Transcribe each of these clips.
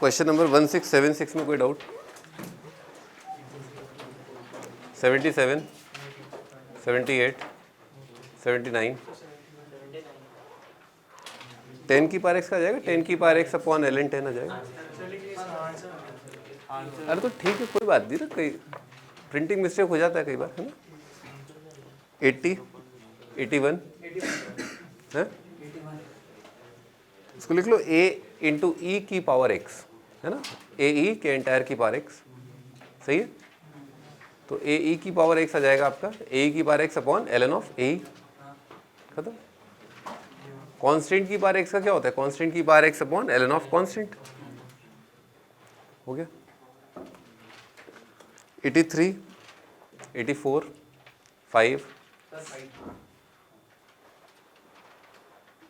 Question number 1676 में कोई doubt? 77, 78, 79, 10 की पावर एक्स का आ जाएगा, 10 की पावर एक्स अपॉन ln 10 आ जाएगा। अरे तो ठीक है, कोई बात नहीं ना, कई प्रिंटिंग मिस्टेक हो जाता है कई बार, है ना। 80, 81 है, इसको लिख लो a इंटू ई की पावर x, है ना, ए ई के एंटायर की पावर x, सही है। तो ए ई की पावर x आ जाएगा आपका ए ई की power x upon ln of A E, खत्म। कांस्टेंट की पावर x का क्या होता है? कांस्टेंट की power x upon ln of constant, हो गया। 83, 84, 5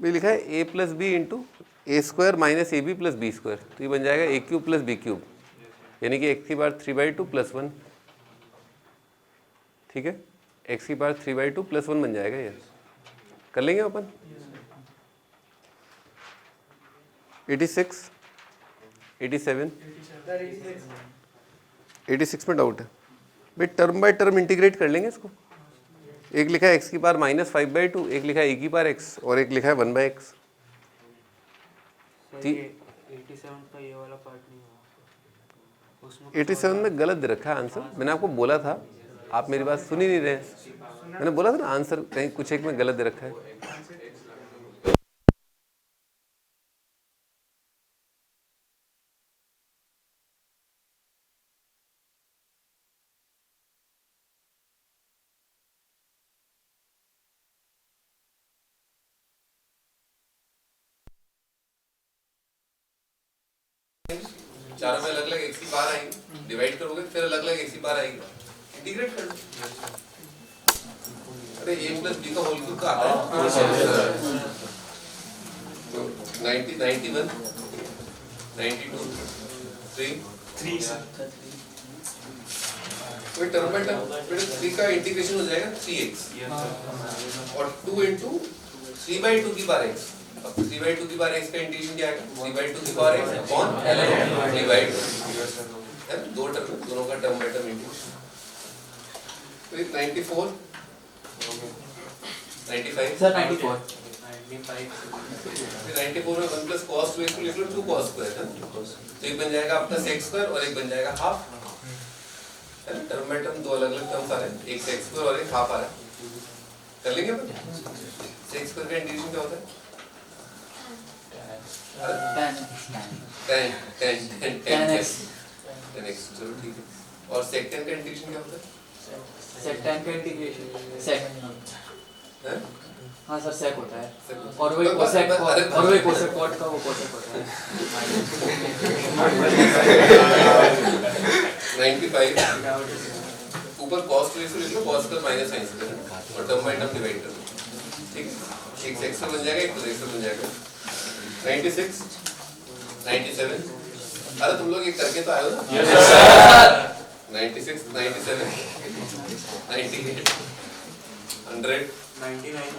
भी लिखा है a plus b into a square minus a b plus b square, तो ये बन जाएगा a cube plus b cube, यानी कि x की पावर 3/2 प्लस 1, ठीक है। x की पावर 3/2 प्लस 1 बन जाएगा, ये कर लेंगे अपन। 86, 87, 86 में डाउट है भाई, टर्म बाय टर्म इंटीग्रेट कर लेंगे इसको। एक लिखा है x की पावर -5/2, एक लिखा है e की पावर x और एक लिखा है 1/x। 87 का ये वाला पार्ट नहीं हुआ उसमें, 87 में गलत दे रखा है आंसर, मैंने आपको बोला था, आप मेरी बात सुन ही नहीं रहे। मैंने बोला था ना आंसर कहीं कुछ एक में गलत दे रखा है। चारों में अलग अलग x की पावर आएगी, डिवाइड करोगे फिर अलग अलग x की पावर आएगी, इंटीग्रेट कर लो। अरे a प्लस b का होल क्यूब का आता है, 90, 91, 92, 3 कोई टर्म बाय टर्म, फिर 3 का इंटीग्रेशन हो जाएगा 3x और 2 इंटू 3/2 की पावर x। अब 3/2 की पावर x का इंटीग्रेशन क्या आएगा? 3/2 की पावर x अपॉन ln 3/2, है ना, दो टर्म, दोनों का टर्म बाय टर्म इंटीग्रेशन। तो 94, 95 सर 94 फिर 94 में 1 प्लस cos 2x को लिख लो 2 cos स्क्वायर, है ना, तो एक बन जाएगा आपका sec स्क्वायर और एक बन जाएगा हाफ, है ना। टर्म बाय टर्म दो अलग अलग टर्म्स आ रहे हैं, एक sec स्क्वायर और एक हाफ आ रहा है, कर लेंगे अपन। sec स्क्वायर का इंटीग्रेशन क्या होता है? 10x, चलो ठीक है। और sec 10 का इंटीग्रेशन क्या होता है? सेक 10 का इंटीग्रेशन सेक, हैं? हाँ सर सेक होता है, Sec- और वही कोसेक, और वही कोसेक कॉट का वो कोसेक होता है। 95 ऊपर cos 2x को लिख लो, cos का माइनस साइन से और टर्म बाय टर्म डिवाइड कर लो, ठीक है। एक sec से बन जाएगा, एक cos से बन जाएगा। 96, 97, अरे तुम लोग ये करके तो आए हो ना? Yes sir. 96, 97, 98, 100, 99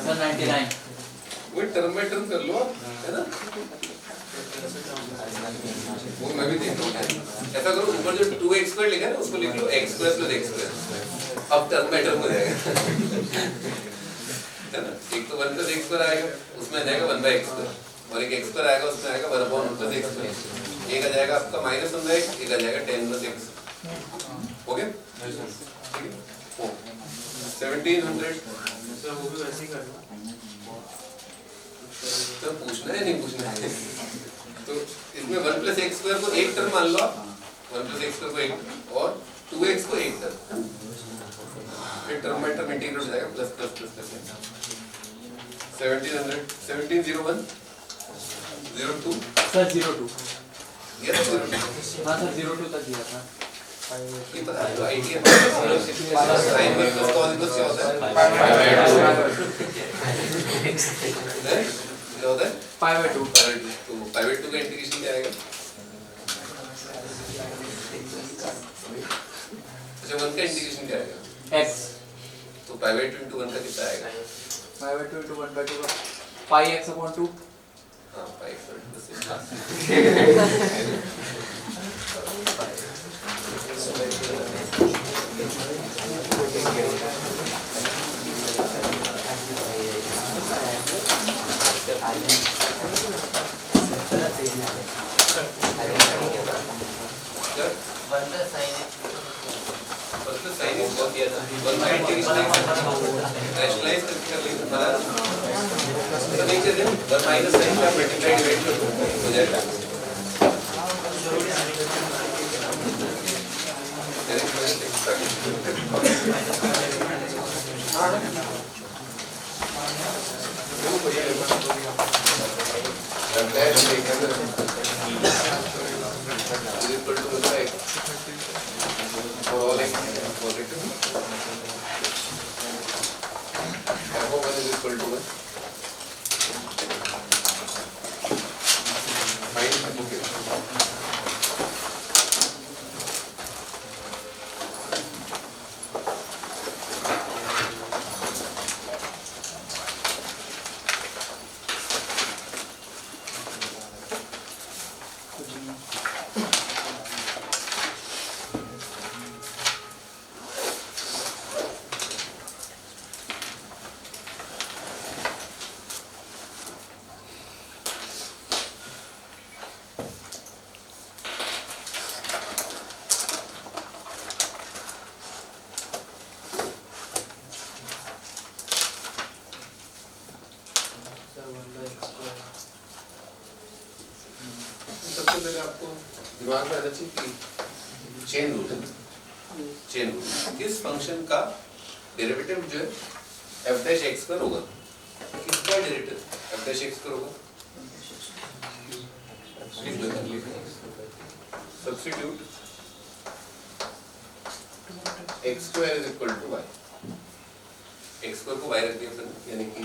सर 99 वो टर्म बाय टर्म कर लो, है ना। वो मैं भी देख रहा हूँ, ऐसा करो ऊपर जो 2x स्क्वायर लिखा है ना उसको लिख लो x square plus x square, अब टर्म बाय टर्म हो जाएगा, है ना। एक तो 1 प्लस x स्क्वायर आएगा, उसमें आ जाएगा 1/x स्क्वायर, और एक x स्क्वायर आएगा, उसमें आएगा 1/1 प्लस x स्क्वायर, एक आ जाएगा आपका -1/x, एक आ जाएगा 10 प्लस x, हो गया, ठीक है। 1700 सर वो भी वैसे ही करना, तो पूछना है नहीं पूछना है। तो इसमें 1 प्लस x स्क्वायर को एक टर्म मान लो आप, 1 प्लस x स्क्वायर को एक और 2x को एक टर्म, फिर टर्म बाय टर्म इंटीग्रेट हो जाएगा, plus plus plus plus. 1700, 1701, 02, sir 02, ये तो 02, हाँ सर 02 तक दिया था। ये पता है आइडिया साइन में प्लस कॉस इनवर्स क्या होता है? क्या होता है? 5/2 तो 5/2 का इंटीग्रेशन क्या आएगा? अच्छा 1 का इंटीग्रेशन क्या आएगा? x, तो 5/2 into 1 का कितना आएगा? 5/2 into 1/2 5x/2, हाँ 5 साइन इन बहुत दिया था 190 रैशनलाइज करके कर लेंगे बना तो नहीं चलिए 1 माइनस साइन का मल्टीप्लाई डिवाइड कर दो हो जाएगा सबसे पहले आपको दिमाग में आना चाहिए कि चेन रूल है चेन रूल इस फंक्शन का डेरिवेटिव जो है f डैश x पर होगा किसका डेरिवेटिव f डैश x पर होगा substitute x square is equal to y x square को y रख दिया अपन यानी कि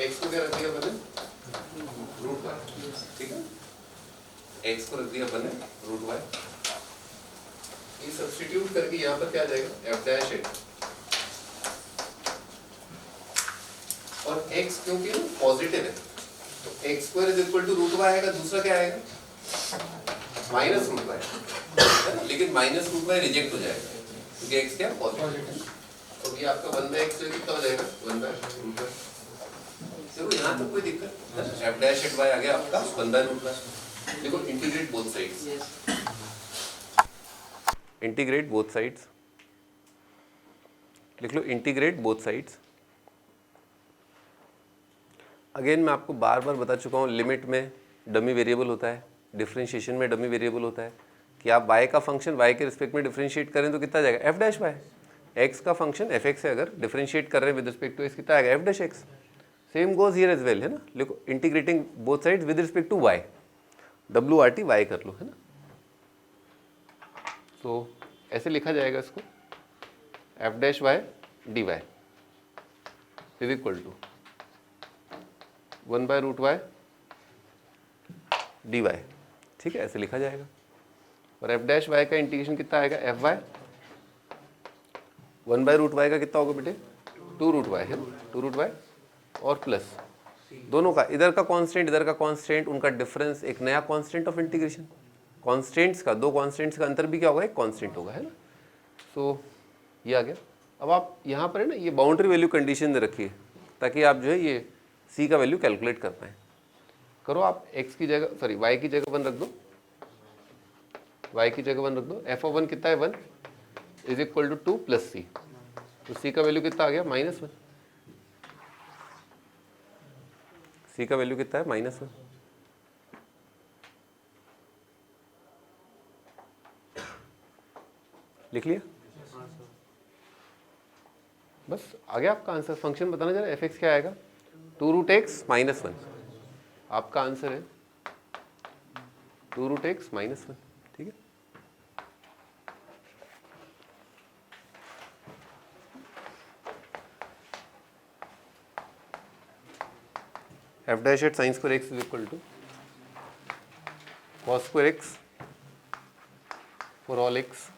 x को क्या रख दिया अपन रूट y ठीक है x को रख दिया अपन ने रूट y ये सब्स्टिट्यूट करके यहाँ पर क्या आ जाएगा f डैश x और x क्योंकि पॉजिटिव है तो x square is equal to root y आएगा दूसरा क्या आएगा माइनस रूट y है ना लेकिन माइनस रूट y रिजेक्ट हो जाएगा क्योंकि x क्या पॉजिटिव है तो ये आपका 1/x जो कितना हो जाएगा 1/रूट y देखो यहाँ तक कोई दिक्कत है f डैश y आ गया आपका 1/रूट y देखो integrate both sides integrate both sides लिख लो इंटीग्रेट बोथ साइड्स अगेन मैं आपको बार बार बता चुका हूँ लिमिट में डमी वेरिएबल होता है डिफरेंशिएशन में डमी वेरिएबल होता है कि आप y का फंक्शन y के रिस्पेक्ट में डिफरेंशिएट करें तो कितना जाएगा f डैश y x का फंक्शन f(x) है अगर डिफरेंशिएट कर रहे हैं विद रिस्पेक्ट टू x कितना आएगा f dash x same goes here as well है ना लिखो integrating both sides with respect to y WRT y कर लो है ना तो ऐसे लिखा जाएगा इसको f dash y dy is equal to 1/रूट y dy ठीक है ऐसे लिखा जाएगा और f डैश y का इंटीग्रेशन कितना आएगा fy 1/रूट y का कितना होगा बेटे 2√y है 2√y और प्लस दोनों का इधर का कांस्टेंट इधर का कांस्टेंट उनका डिफरेंस एक नया कांस्टेंट ऑफ इंटीग्रेशन कांस्टेंट्स का दो कांस्टेंट्स का अंतर भी क्या होगा एक कांस्टेंट होगा है ना सो ये आ गया अब आप यहाँ पर है ना ये बाउंड्री वैल्यू कंडीशन दे रखिए ताकि आप जो है ये c का वैल्यू कैलकुलेट कर पाएँ करो आप x की जगह सॉरी y की जगह 1 रख दो y की जगह 1 रख दो f(1) कितना है 1 is equal to 2 plus c तो c का वैल्यू कितना आ गया -1 c का वैल्यू कितना है -1 लिख लिया बस आ गया आपका आंसर फंक्शन बताना जरा f(x) क्या आएगा 2√x -1 आपका आंसर है 2√x -1 ठीक है f dash at sine square x is equal to cos square x for all x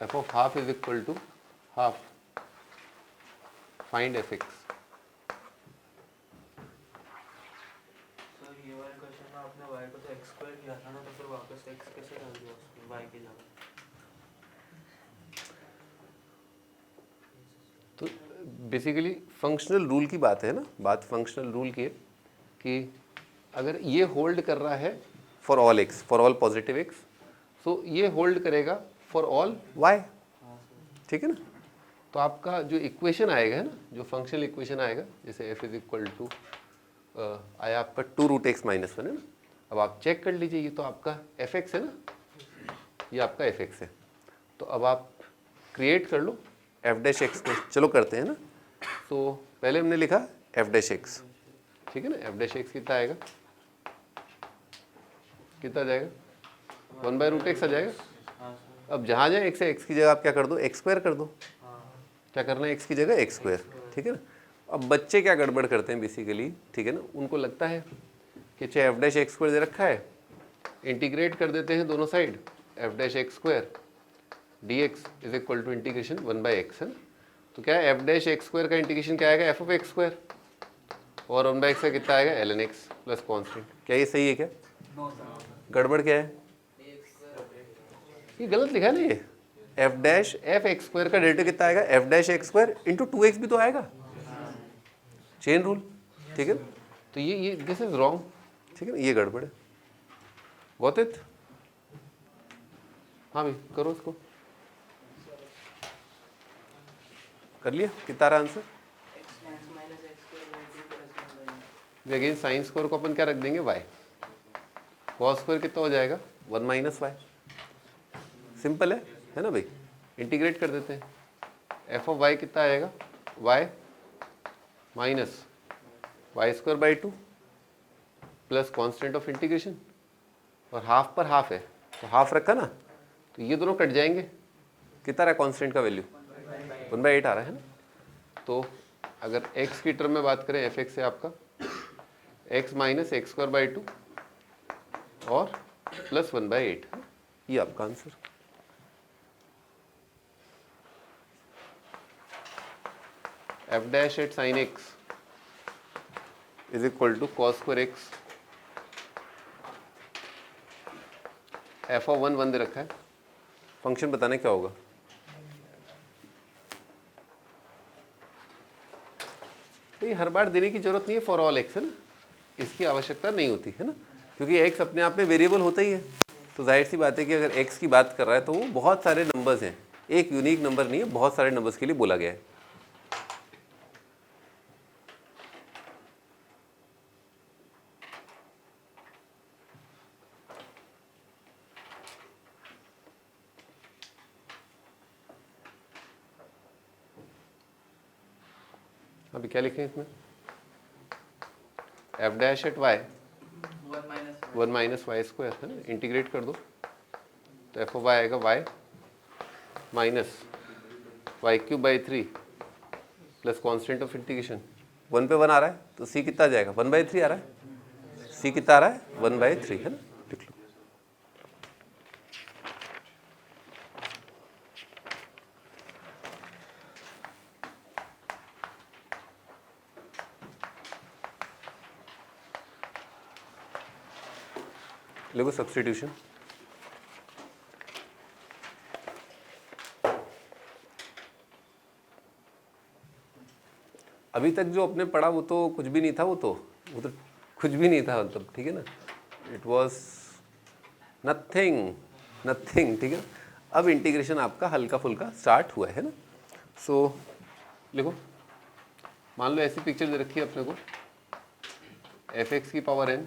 f of half is equal to half find f(x) तो बेसिकली फंक्शनल रूल की बात है ना, बात फंक्शनल रूल की है कि अगर ये होल्ड कर रहा है for all x, for all positive x, so ये होल्ड करेगा फॉर ऑल वाई, ठीक है ना। तो आपका जो इक्वेशन आएगा है ना, जो फंक्शनल इक्वेशन आएगा, जैसे एफ इज इक्वल टू आया आपका 2√x-1 है ना। अब आप चेक कर लीजिए, ये तो आपका एफ एक्स है ना, ये आपका एफ एक्स है। तो अब आप क्रिएट कर लो एफ डैश एक्स को, चलो करते हैं ना। तो पहले हमने लिखा एफ डैश एक्स, ठीक है ना। एफ डैश एक्स कितना आएगा, कितना आ जाएगा, 1/√x आ जाएगा। अब जहाँ जहाँ एक्स है, एक्स की जगह आप क्या कर दो, एक्स स्क्वायर कर दो। क्या करना है, एक्स की जगह एक्स स्क्वायर, ठीक है ना। अब बच्चे क्या गड़बड़ करते हैं बेसिकली, ठीक है ना, उनको लगता है कि चाहे एफ डैश एक्स स्क्वायर दे रखा है, इंटीग्रेट कर देते हैं दोनों side, f dash x square d x is equal to integration 1/x है ना। तो क्या है, एफ डैश एक्स स्क्वायर का इंटीग्रेशन क्या आएगा, एफ ऑफ एक्स स्क्वायर, और 1/x का कितना आएगा, l n x plus constant. क्या ये सही है क्या, गड़बड़ क्या है, ये गलत लिखा है ना। ये F dash F x square का डेरिवेटिव कितना आएगा, F dash x square into 2x भी तो आएगा, चेन रूल, ठीक है। तो ये दिस इज रॉन्ग, ठीक है ना, ये गड़बड़ है। गॉट इट, हाँ भाई करो इसको, कर लिया, कितना रहा आंसर। अगेन साइन स्क्वायर को अपन क्या रख देंगे, y, cos स्क्वायर कितना हो जाएगा, 1 - y, सिंपल है ना भाई। इंटीग्रेट कर देते हैं, एफ ऑफ y कितना आएगा, y minus y²/2 plus constant of integration, और हाफ पर हाफ है तो हाफ रखा ना, तो ये दोनों कट जाएंगे, कितना रहा कॉन्स्टेंट का वैल्यू, 1/8 आ रहा है ना। तो अगर x की टर्म में बात करें, एफ एक्स है आपका x माइनस x²/2 और प्लस 1/8, ये आपका answer. F dash at sine x is equal to cos square x, f of 1 दे रखा है, फंक्शन बताने क्या होगा। तो ये हर बार देने की जरूरत नहीं है फॉर ऑल एक्स, है ना, इसकी आवश्यकता नहीं होती है ना, क्योंकि एक्स अपने आप में वेरिएबल होता ही है। तो जाहिर सी बात है कि अगर एक्स की बात कर रहा है तो वो बहुत सारे नंबर्स हैं, एक यूनिक नंबर नहीं है, बहुत सारे नंबर्स के लिए बोला गया है। अभी क्या लिखें इसमें, F dash eight Y 1 - y² है ना, इंटीग्रेट कर दो तो एफ ऑफ वाई आएगा y minus y³/3 plus constant of integration, 1 पे 1 आ रहा है तो c कितना आ जाएगा, 1/3 आ रहा है, c कितना आ रहा है, 1/3 है ना, लिख लो। लिखो सब्स्टिट्यूशन, अभी तक जो अपने पढ़ा वो तो कुछ भी नहीं था, वो तो कुछ भी नहीं था, मतलब ठीक है ना, इट वाज नथिंग, ठीक है। अब इंटीग्रेशन आपका हल्का फुल्का स्टार्ट हुआ है ना। सो लिखो, मान लो ऐसी पिक्चर दे रखी है अपने को, एफ एक्स की power n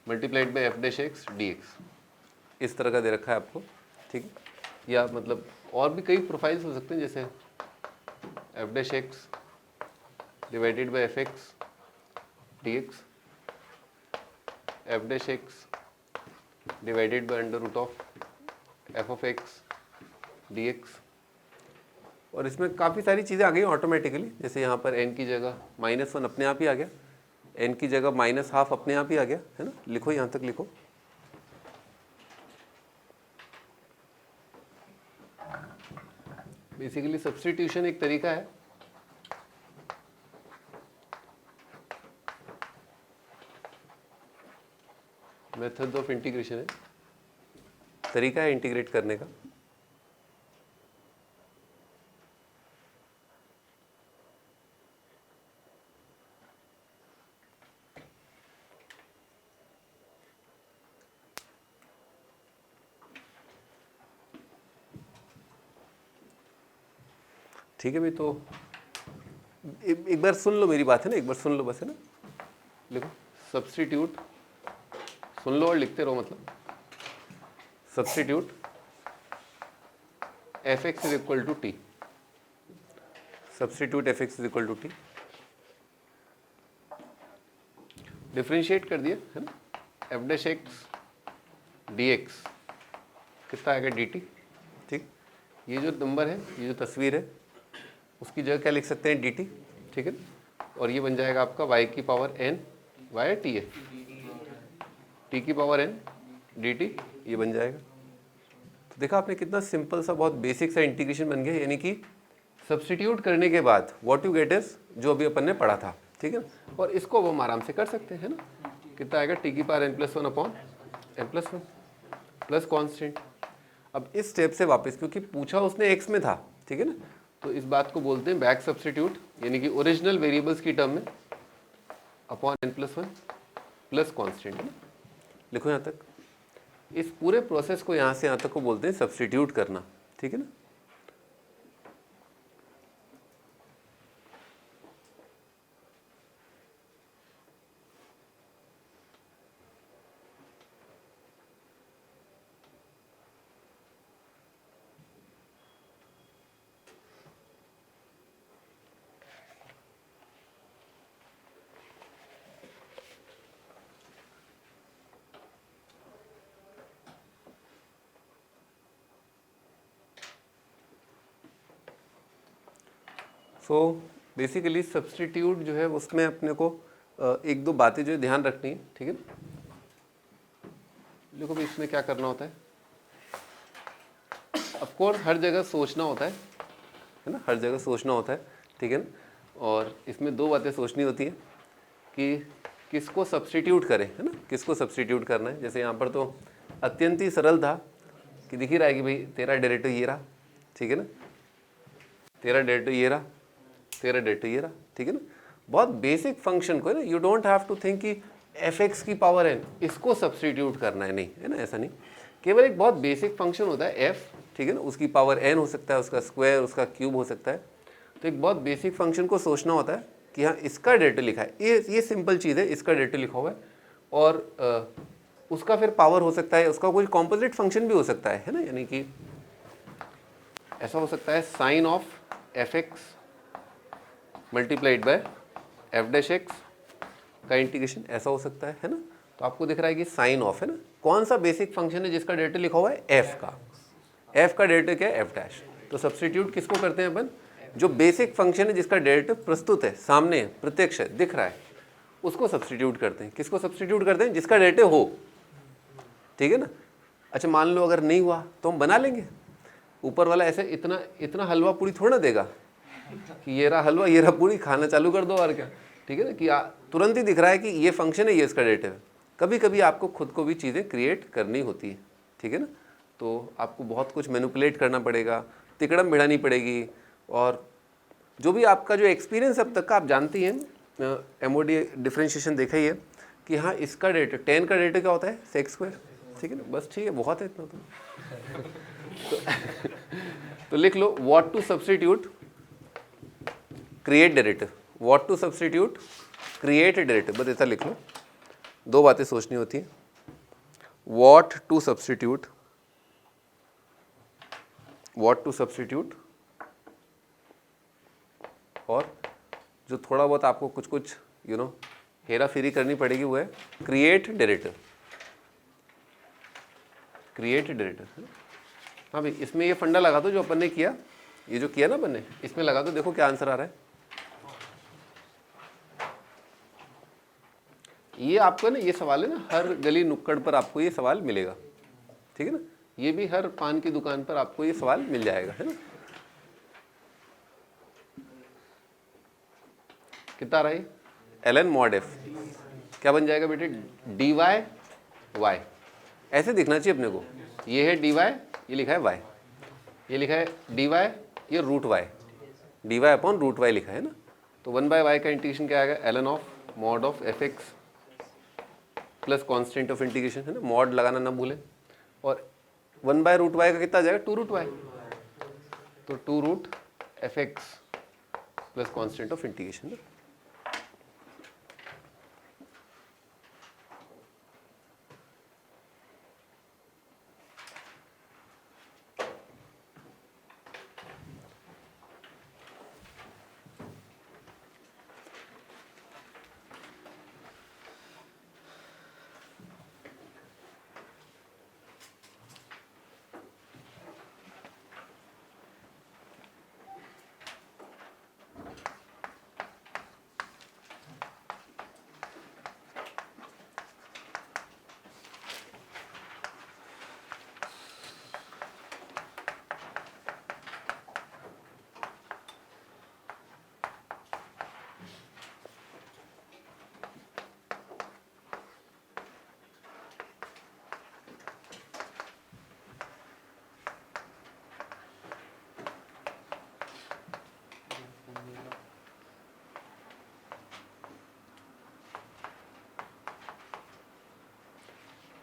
multiplied by F dash x d x, इस तरह का दे रखा है आपको, ठीक है। या मतलब और भी कई प्रोफाइल्स हो सकते हैं, जैसे f dash x divided by f x d x, f dash x divided by under root of f of x d x. और इसमें काफ़ी सारी चीज़ें आ गई ऑटोमेटिकली, जैसे यहाँ पर n की जगह -1 अपने आप ही आ गया, n की जगह -½ अपने आप ही आ गया, है ना। लिखो, यहाँ तक लिखो, बेसिकली सब्स्टिट्यूशन एक तरीका है, मेथड ऑफ इंटीग्रेशन है, तरीका है इंटीग्रेट करने का। ठीक है भाई, तो एक बार सुन लो मेरी बात है ना, एक बार सुन लो बस, है ना। लिखो सब्स्टिट्यूट, सुन लो और लिखते रहो, मतलब substitute f x is equal to t, substitute f x is equal to t, differentiate कर दिया है ना, f dash x d x कितना आएगा डी टी, ठीक। ये जो नंबर है, ये जो तस्वीर है, उसकी जगह क्या लिख सकते हैं डी टी, ठीक है। और ये बन जाएगा आपका y की पावर n, y है t है, t की पावर n डी टी, ये बन जाएगा। तो देखा आपने कितना सिंपल सा, बहुत बेसिक सा इंटीग्रेशन बन गया, यानी कि सब्स्टिट्यूट करने के बाद व्हाट यू गेट इज जो अभी अपन ने पढ़ा था, ठीक है। और इसको अब हम आराम से कर सकते हैं ना, कितना आएगा t की power n+1 upon n+1 plus constant. अब इस स्टेप से वापस, क्योंकि पूछा उसने x में था, ठीक है ना, तो इस बात को बोलते हैं बैक सब्स्टिट्यूट, यानी कि ओरिजिनल वेरिएबल्स की टर्म में अपॉन n+1 प्लस कॉन्स्टेंट, है ना। लिखो यहाँ तक, इस पूरे प्रोसेस को यहाँ से यहाँ तक को बोलते हैं सब्स्टिट्यूट करना, ठीक है ना। सो बेसिकली सब्स्टिट्यूट जो है उसमें अपने को एक दो बातें जो है ध्यान रखनी है, ठीक है। देखो भाई इसमें क्या करना होता है, ऑफ कोर्स हर जगह सोचना होता है ना, हर जगह सोचना होता है, ठीक है ना। और इसमें दो बातें सोचनी होती हैं कि किसको सब्स्टिट्यूट करें, है ना, किसको सब्स्टिट्यूट करना है। जैसे यहाँ पर तो अत्यंत ही सरल था कि दिख ही रहा है कि भाई तेरा डेरिवेटिव ये रहा, ठीक है ना, तेरा डेरिवेटिव ये रहा, तेरा डेरिवेटिव ये रहा, ठीक है ना। बहुत बेसिक फंक्शन को है ना, you don't have to think कि एफ एक्स की पावर एन इसको सब्स्टिट्यूट करना है, नहीं है ना, ऐसा नहीं। केवल एक बहुत बेसिक फंक्शन होता है एफ, ठीक है ना, उसकी पावर एन हो सकता है, उसका स्क्वायर, उसका क्यूब हो सकता है। तो एक बहुत बेसिक फंक्शन को सोचना होता है कि हाँ इसका डेरिवेटिव लिखा है, ये सिंपल चीज़ है, इसका डेरिवेटिव लिखा हुआ है, और उसका फिर पावर हो सकता है, उसका कोई कॉम्पोजिट फंक्शन भी हो सकता है ना, यानी कि ऐसा हो सकता है sine of f x multiplied by f dash x का इंटीग्रेशन, ऐसा हो सकता है ना। तो आपको दिख रहा है कि साइन ऑफ है ना, कौन सा बेसिक फंक्शन है जिसका डेरिवेटिव लिखा हुआ है एफ का, एफ का डेरिवेटिव क्या है एफ डैश। तो सब्स्टिट्यूट किसको करते हैं अपन, जो बेसिक फंक्शन है जिसका डेरिवेटिव प्रस्तुत है, सामने है, प्रत्यक्ष है, दिख रहा है, उसको सब्स्टिट्यूट करते हैं। किसको सब्स्टिट्यूट करते हैं, जिसका डेरिवेटिव हो, ठीक है ना। अच्छा मान लो अगर नहीं हुआ तो हम बना लेंगे, ऊपर वाला ऐसे इतना इतना हलवा पूरी थोड़ा ना देगा कि ये रहा हलवा, ये रहा पूरी, खाना चालू कर दो और क्या, ठीक है ना, कि तुरंत ही दिख रहा है कि ये फंक्शन है, ये इसका डेरिवेटिव है। कभी कभी आपको खुद को भी चीज़ें क्रिएट करनी होती है, ठीक है ना। तो आपको बहुत कुछ मैनिपुलेट करना पड़ेगा, तिकड़म भिड़ानी पड़ेगी, और जो भी आपका जो एक्सपीरियंस अब तक का आप जानती हैं, एमओडी डिफरेंशिएशन देखा ही है कि हाँ इसका डेरिवेटिव 10 का डेरिवेटिव क्या होता है सेक्स स्क्वायर, ठीक है ना, बस ठीक है, बहुत है इतना तो लिख लो what to substitute create derivative, what to substitute create derivative, बस ऐसा लिख लो। दो बातें सोचनी होती हैं, what to substitute, what to substitute, और जो थोड़ा बहुत आपको कुछ कुछ यू नो हेरा फेरी करनी पड़ेगी वो है क्रिएट डेरिवेटिव, क्रिएट डेरिवेटिव। हाँ भाई इसमें ये फंडा लगा दो जो अपन ने किया, ये जो किया ना अपन ने, इसमें लगा दो, देखो क्या आंसर आ रहा है। ये आपको ना, ये सवाल है ना, हर गली नुक्कड़ पर आपको ये सवाल मिलेगा, ठीक है ना, ये भी हर पान की दुकान पर आपको ये सवाल मिल जाएगा, है ना। कितना रहा है ln mod f, क्या बन जाएगा बेटे dy y, ऐसे दिखना चाहिए अपने को, ये है dy, ये लिखा है y, ये लिखा है dy, ये root y, dy upon root y लिखा है ना। तो 1/y का इंटीग्रेशन क्या आएगा, ln of mod of f x plus constant of integration, है ना, मॉड लगाना ना भूलें। और 1/√y का कितना आ जाएगा 2√y, तो 2√ F x plus constant of integration.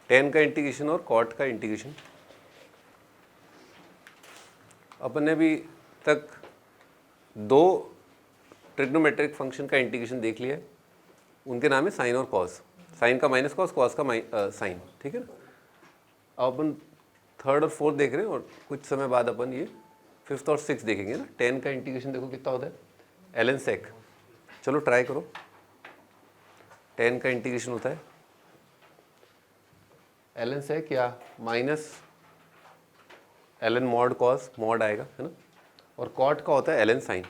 Ten का इंटीग्रेशन और कॉट का इंटीग्रेशन। अपन ने अभी तक दो ट्रिग्नोमेट्रिक फंक्शन का इंटीग्रेशन देख लिया है, उनके नाम है साइन और कॉस। साइन का माइनस कॉस, कॉस का साइन, ठीक है ना। अब अपन थर्ड और फोर्थ देख रहे हैं और कुछ समय बाद अपन ये फिफ्थ और सिक्स देखेंगे ना। टेन का इंटीग्रेशन देखो कितना होता है, एलन सेक। चलो ट्राई करो। टेन का इंटीग्रेशन होता है एलन सेक या minus ln mod cos, mod आएगा है ना, और कॉट का होता है एलन साइन।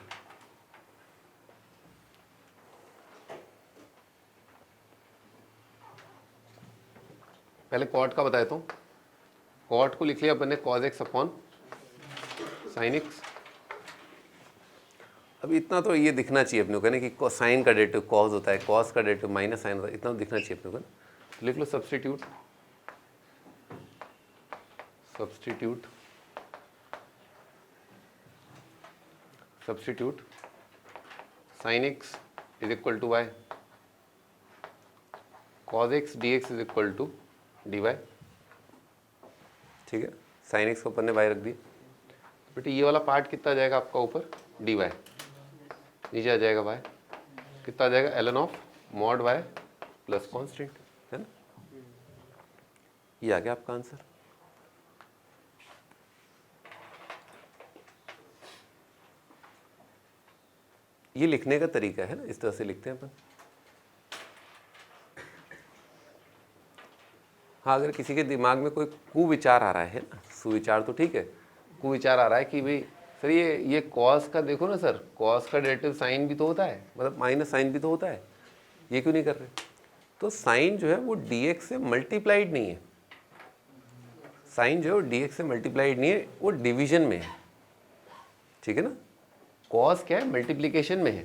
पहले कॉट का बताया हूँ। कॉट को लिख लिया अपन ने cos x upon sine x. अब इतना तो ये दिखना चाहिए अपने को ना कि साइन का डेरिवेटिव कॉस होता है, कॉस का डेरिवेटिव माइनस साइन होता है, इतना तो दिखना चाहिए अपने को ना। तो लिख लो substitute, substitute substitute sine x is equal to y, cos x d x is equal to d y. ठीक है, साइन एक्स को अपन ने वाई रख दिया। बेटे ये वाला पार्ट कितना आ जाएगा आपका ऊपर, डी वाई, नीचे आ जाएगा वाई, कितना आ जाएगा ln of mod y plus constant, है ना। ये आ गया आपका आंसर। ये लिखने का तरीका है ना, इस तरह से लिखते हैं अपन। हाँ, अगर किसी के दिमाग में कोई कुविचार आ रहा है ना, सुविचार तो ठीक है, कुविचार आ रहा है कि भाई सर ये कॉस का देखो ना सर, कॉस का डेरिवेटिव साइन भी तो होता है, मतलब माइनस साइन भी तो होता है, ये क्यों नहीं कर रहे। तो साइन जो है वो dx से मल्टीप्लाइड नहीं है, साइन जो है dx से मल्टीप्लाइड नहीं है, वो डिवीजन में है, ठीक है ना। कॉस क्या है, मल्टीप्लिकेशन में है।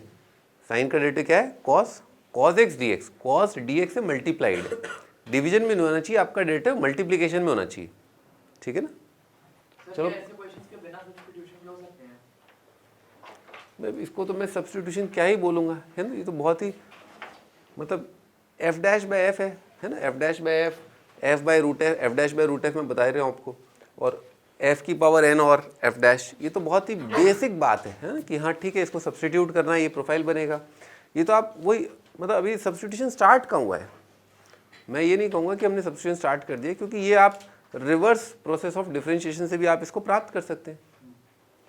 साइन का डेरिवेटिव क्या है, cos, cos x d x, cos D x से मल्टीप्लाइड है, डिवीजन में नहीं होना चाहिए, आपका डेरिवेटिव मल्टीप्लिकेशन में होना चाहिए, ठीक है ना। चलो इसको तो मैं सब्स्टिट्यूशन क्या ही बोलूँगा, है ना। ये तो बहुत ही मतलब एफ डैश बाय एफ है ना, f dash by f, f by root f, f dash by root f मैं बता रहा हूँ आपको, और एफ की पावर एन और एफ डैश, ये तो बहुत ही बेसिक बात है ना, कि हाँ ठीक है इसको सब्स्टिट्यूट करना है, ये प्रोफाइल बनेगा। ये तो आप वही मतलब अभी सब्स्टिट्यूशन स्टार्ट कहाँ हुआ है, मैं ये नहीं कहूँगा कि हमने सब्स्टिट्यूशन स्टार्ट कर दिया, क्योंकि ये आप रिवर्स प्रोसेस ऑफ डिफरेंशिएशन से भी आप इसको प्राप्त कर सकते हैं,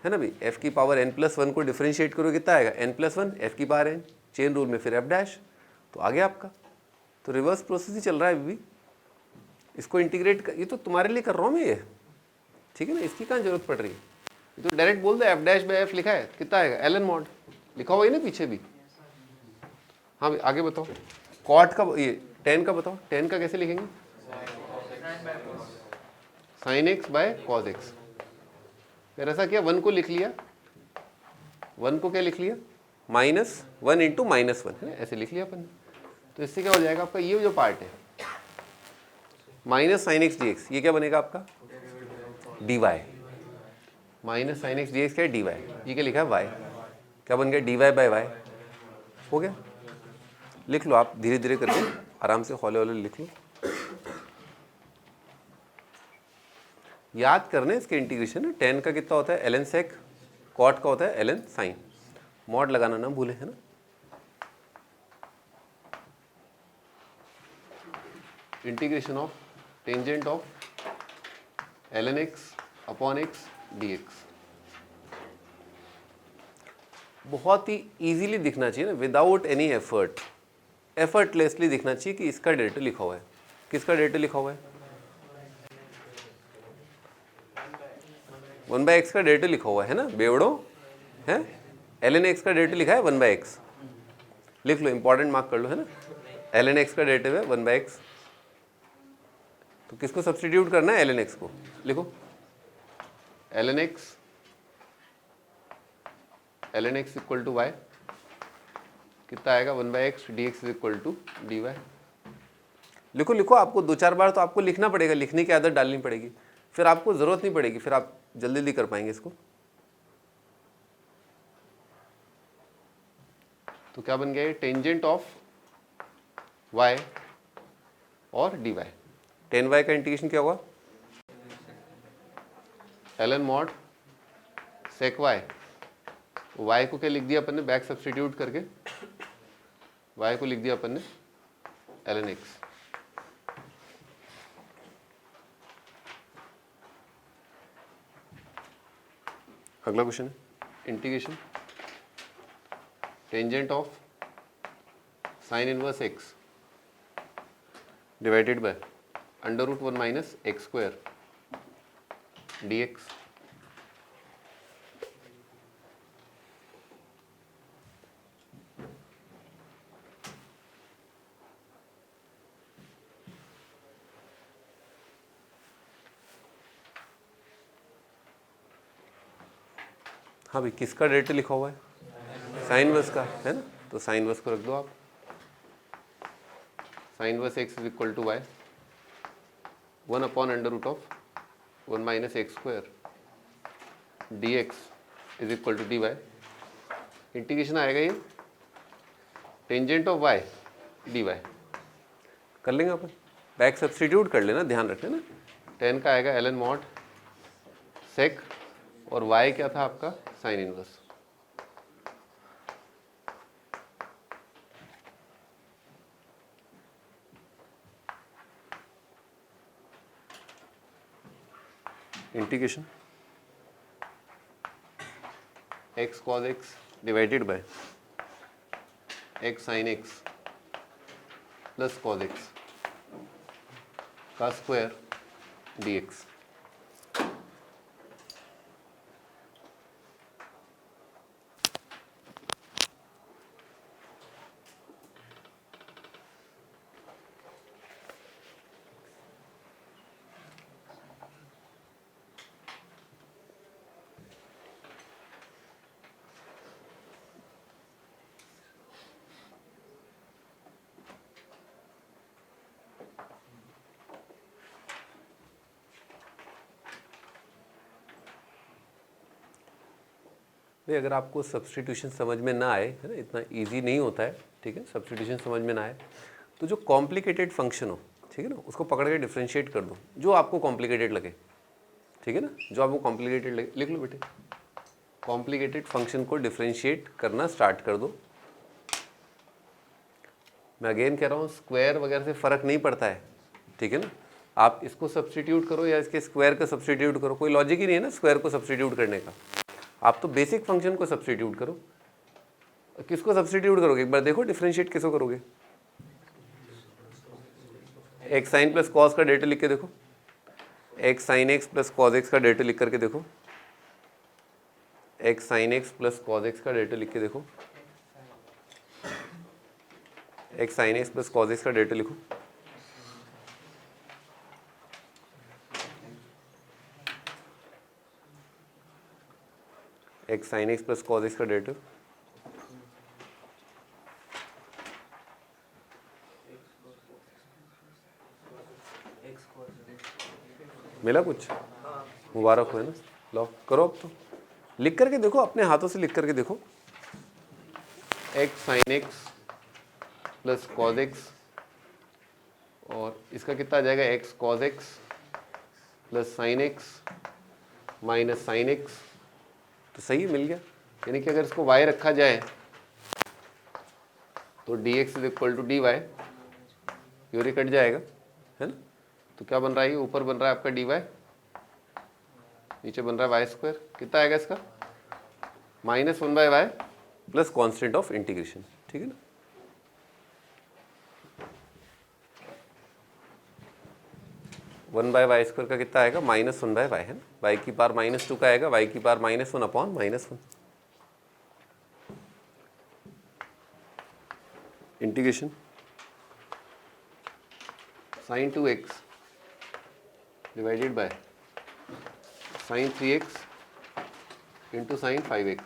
है ना भाई। एफ की पावर n प्लस वन को डिफरेंशिएट करो कितना आएगा, n प्लस वन, एफ की पावर n, चेन रूल में फिर एफ डैश, तो आ गया आपका। तो रिवर्स प्रोसेस ही चल रहा है अभी भी, इसको इंटीग्रेट कर, ये तो तुम्हारे लिए कर रहा हूँ मैं ये, ठीक है ना, इसकी कहाँ जरूरत पड़ रही है। ये तो डायरेक्ट बोल दो एफ डैश बाय एफ लिखा है, कितना आएगा एलन मॉड, लिखा हुआ है ना पीछे भी। हाँ भाई आगे बताओ, कॉट का ये 10 का बताओ, 10 का कैसे लिखेंगे, sine x by cos x. फिर ऐसा किया, 1 को लिख लिया, 1 को क्या लिख लिया, minus one into minus one, है ना, ऐसे लिख लिया अपन। तो इससे क्या हो जाएगा आपका, ये जो पार्ट है minus sine x d x, ये क्या बनेगा आपका d y, minus sine x d x क्या है डी वाई, ये क्या लिखा है वाई, क्या बन गया डी वाई बाई वाई, हो गया। लिख लो आप धीरे धीरे करके, आराम से हौले हौले लिख लो। याद करने इसके इंटीग्रेशन है, 10 का कितना होता है एलन सेक कॉट का होता है ln साइन, मॉड लगाना ना भूले, है ना। Integration of tangent of ln x upon x dx, बहुत ही इजीली दिखना चाहिए ना, विदाउट एनी एफर्ट, एफर्टलेसली दिखना चाहिए कि इसका डेरिवेटिव लिखा हुआ है। किसका डेरिवेटिव लिखा हुआ है? 1/x का डेरिवेटिव लिखा हुआ है ना बेवड़ो, है। ln x का डेरिवेटिव लिखा है 1/x, लिख लो, इंपॉर्टेंट मार्क कर लो, है ना। ln x का डेरिवेटिव है 1/x, तो किसको सब्स्टिट्यूट करना है? ln x को लिखो, ln x equal to y, कितना आएगा? 1/x dx is equal to dy। लिखो लिखो, आपको 2-4 बार तो आपको लिखना पड़ेगा, लिखने की आदत डालनी पड़ेगी, फिर आपको जरूरत नहीं पड़ेगी, फिर आप जल्दी जल्दी कर पाएंगे इसको। तो क्या बन गया ये? टेंजेंट ऑफ y और dy। 10y का इंटीग्रेशन क्या होगा? ln mod sec y, y को क्या लिख दिया अपन ने? बैक सब्स्टिट्यूट करके y को लिख दिया अपन ने ln x। अगला क्वेश्चन है integration tangent of sine inverse x divided bye √1 minus x square dx। हाँ भाई, किसका डेरिवेटिव लिखा हुआ है? साइन इनवर्स का, है ना। तो साइन इनवर्स को रख दो आप, sine inverse x is equal to y 1 अपॉन √1 minus x square dx is equal to dy। Integration आएगा ये टेंजेंट ऑफ y dy, कर लेंगे अपन, बैक सब्स्टिट्यूट कर लेना, ध्यान रखना ना। 10 का आएगा ln mod sec, और y क्या था आपका? Sine inverse. Integration x cos x divided bye x sin x plus cos x का स्क्वायर dx। भाई अगर आपको सब्स्टिट्यूशन समझ में ना आए, है ना, इतना इजी नहीं होता है, ठीक है, सब्स्टिट्यूशन समझ में ना आए, तो जो कॉम्प्लिकेटेड फंक्शन हो, ठीक है ना, उसको पकड़ के डिफ्रेंशिएट कर दो, जो आपको कॉम्प्लिकेटेड लगे, ठीक है ना, जो आपको कॉम्प्लिकेटेड लगे लिख लो बेटे। कॉम्प्लिकेटेड फंक्शन को डिफ्रेंशिएट करना स्टार्ट कर दो। मैं अगेन कह रहा हूँ, स्क्वायर वगैरह से फ़र्क नहीं पड़ता है, ठीक है ना। आप इसको सब्स्टिट्यूट करो या इसके स्क्वायर का सब्स्टिट्यूट करो, कोई लॉजिक ही नहीं है ना स्क्वायर को सब्स्टिट्यूट करने का। आप तो बेसिक फंक्शन को सब्स्टिट्यूट करो। किसको सब्स्टिट्यूट करोगे? एक बार देखो, डिफरेंशिएट किसको करोगे? एक्स साइन प्लस कॉस का डेरिवेटिव लिख के देखो, x sign x plus cos x का डेरिवेटिव लिख करके देखो, x sign x plus cos x का डेरिवेटिव लिख के देखो, x sign x plus cos x का डेरिवेटिव लिखो। X sign x plus cos x का डेरिवेटिव, मिला कुछ? मुबारक हो, है ना। लो करो अब, तो लिख करके देखो, अपने हाथों से लिख करके देखो। X sign x plus cos x, और इसका कितना आ जाएगा? X cos x plus sine x minus sine x. तो सही मिल गया। यानी कि अगर इसको y रखा जाए तो dx is equal to dy, ये कट जाएगा, है ना। तो क्या बन रहा है, ये ऊपर बन रहा है आपका dy, नीचे बन रहा है वाई स्क्वायर। कितना आएगा इसका, -1/y plus constant of integration, ठीक है ना। वन बाय वाई स्क्वायर का कितना आएगा, -1/y, है ना। y की पावर -2 का आएगा, y की पावर -1 अपॉन -1। Integration sin 2x divided by sin 3x into sin 5x।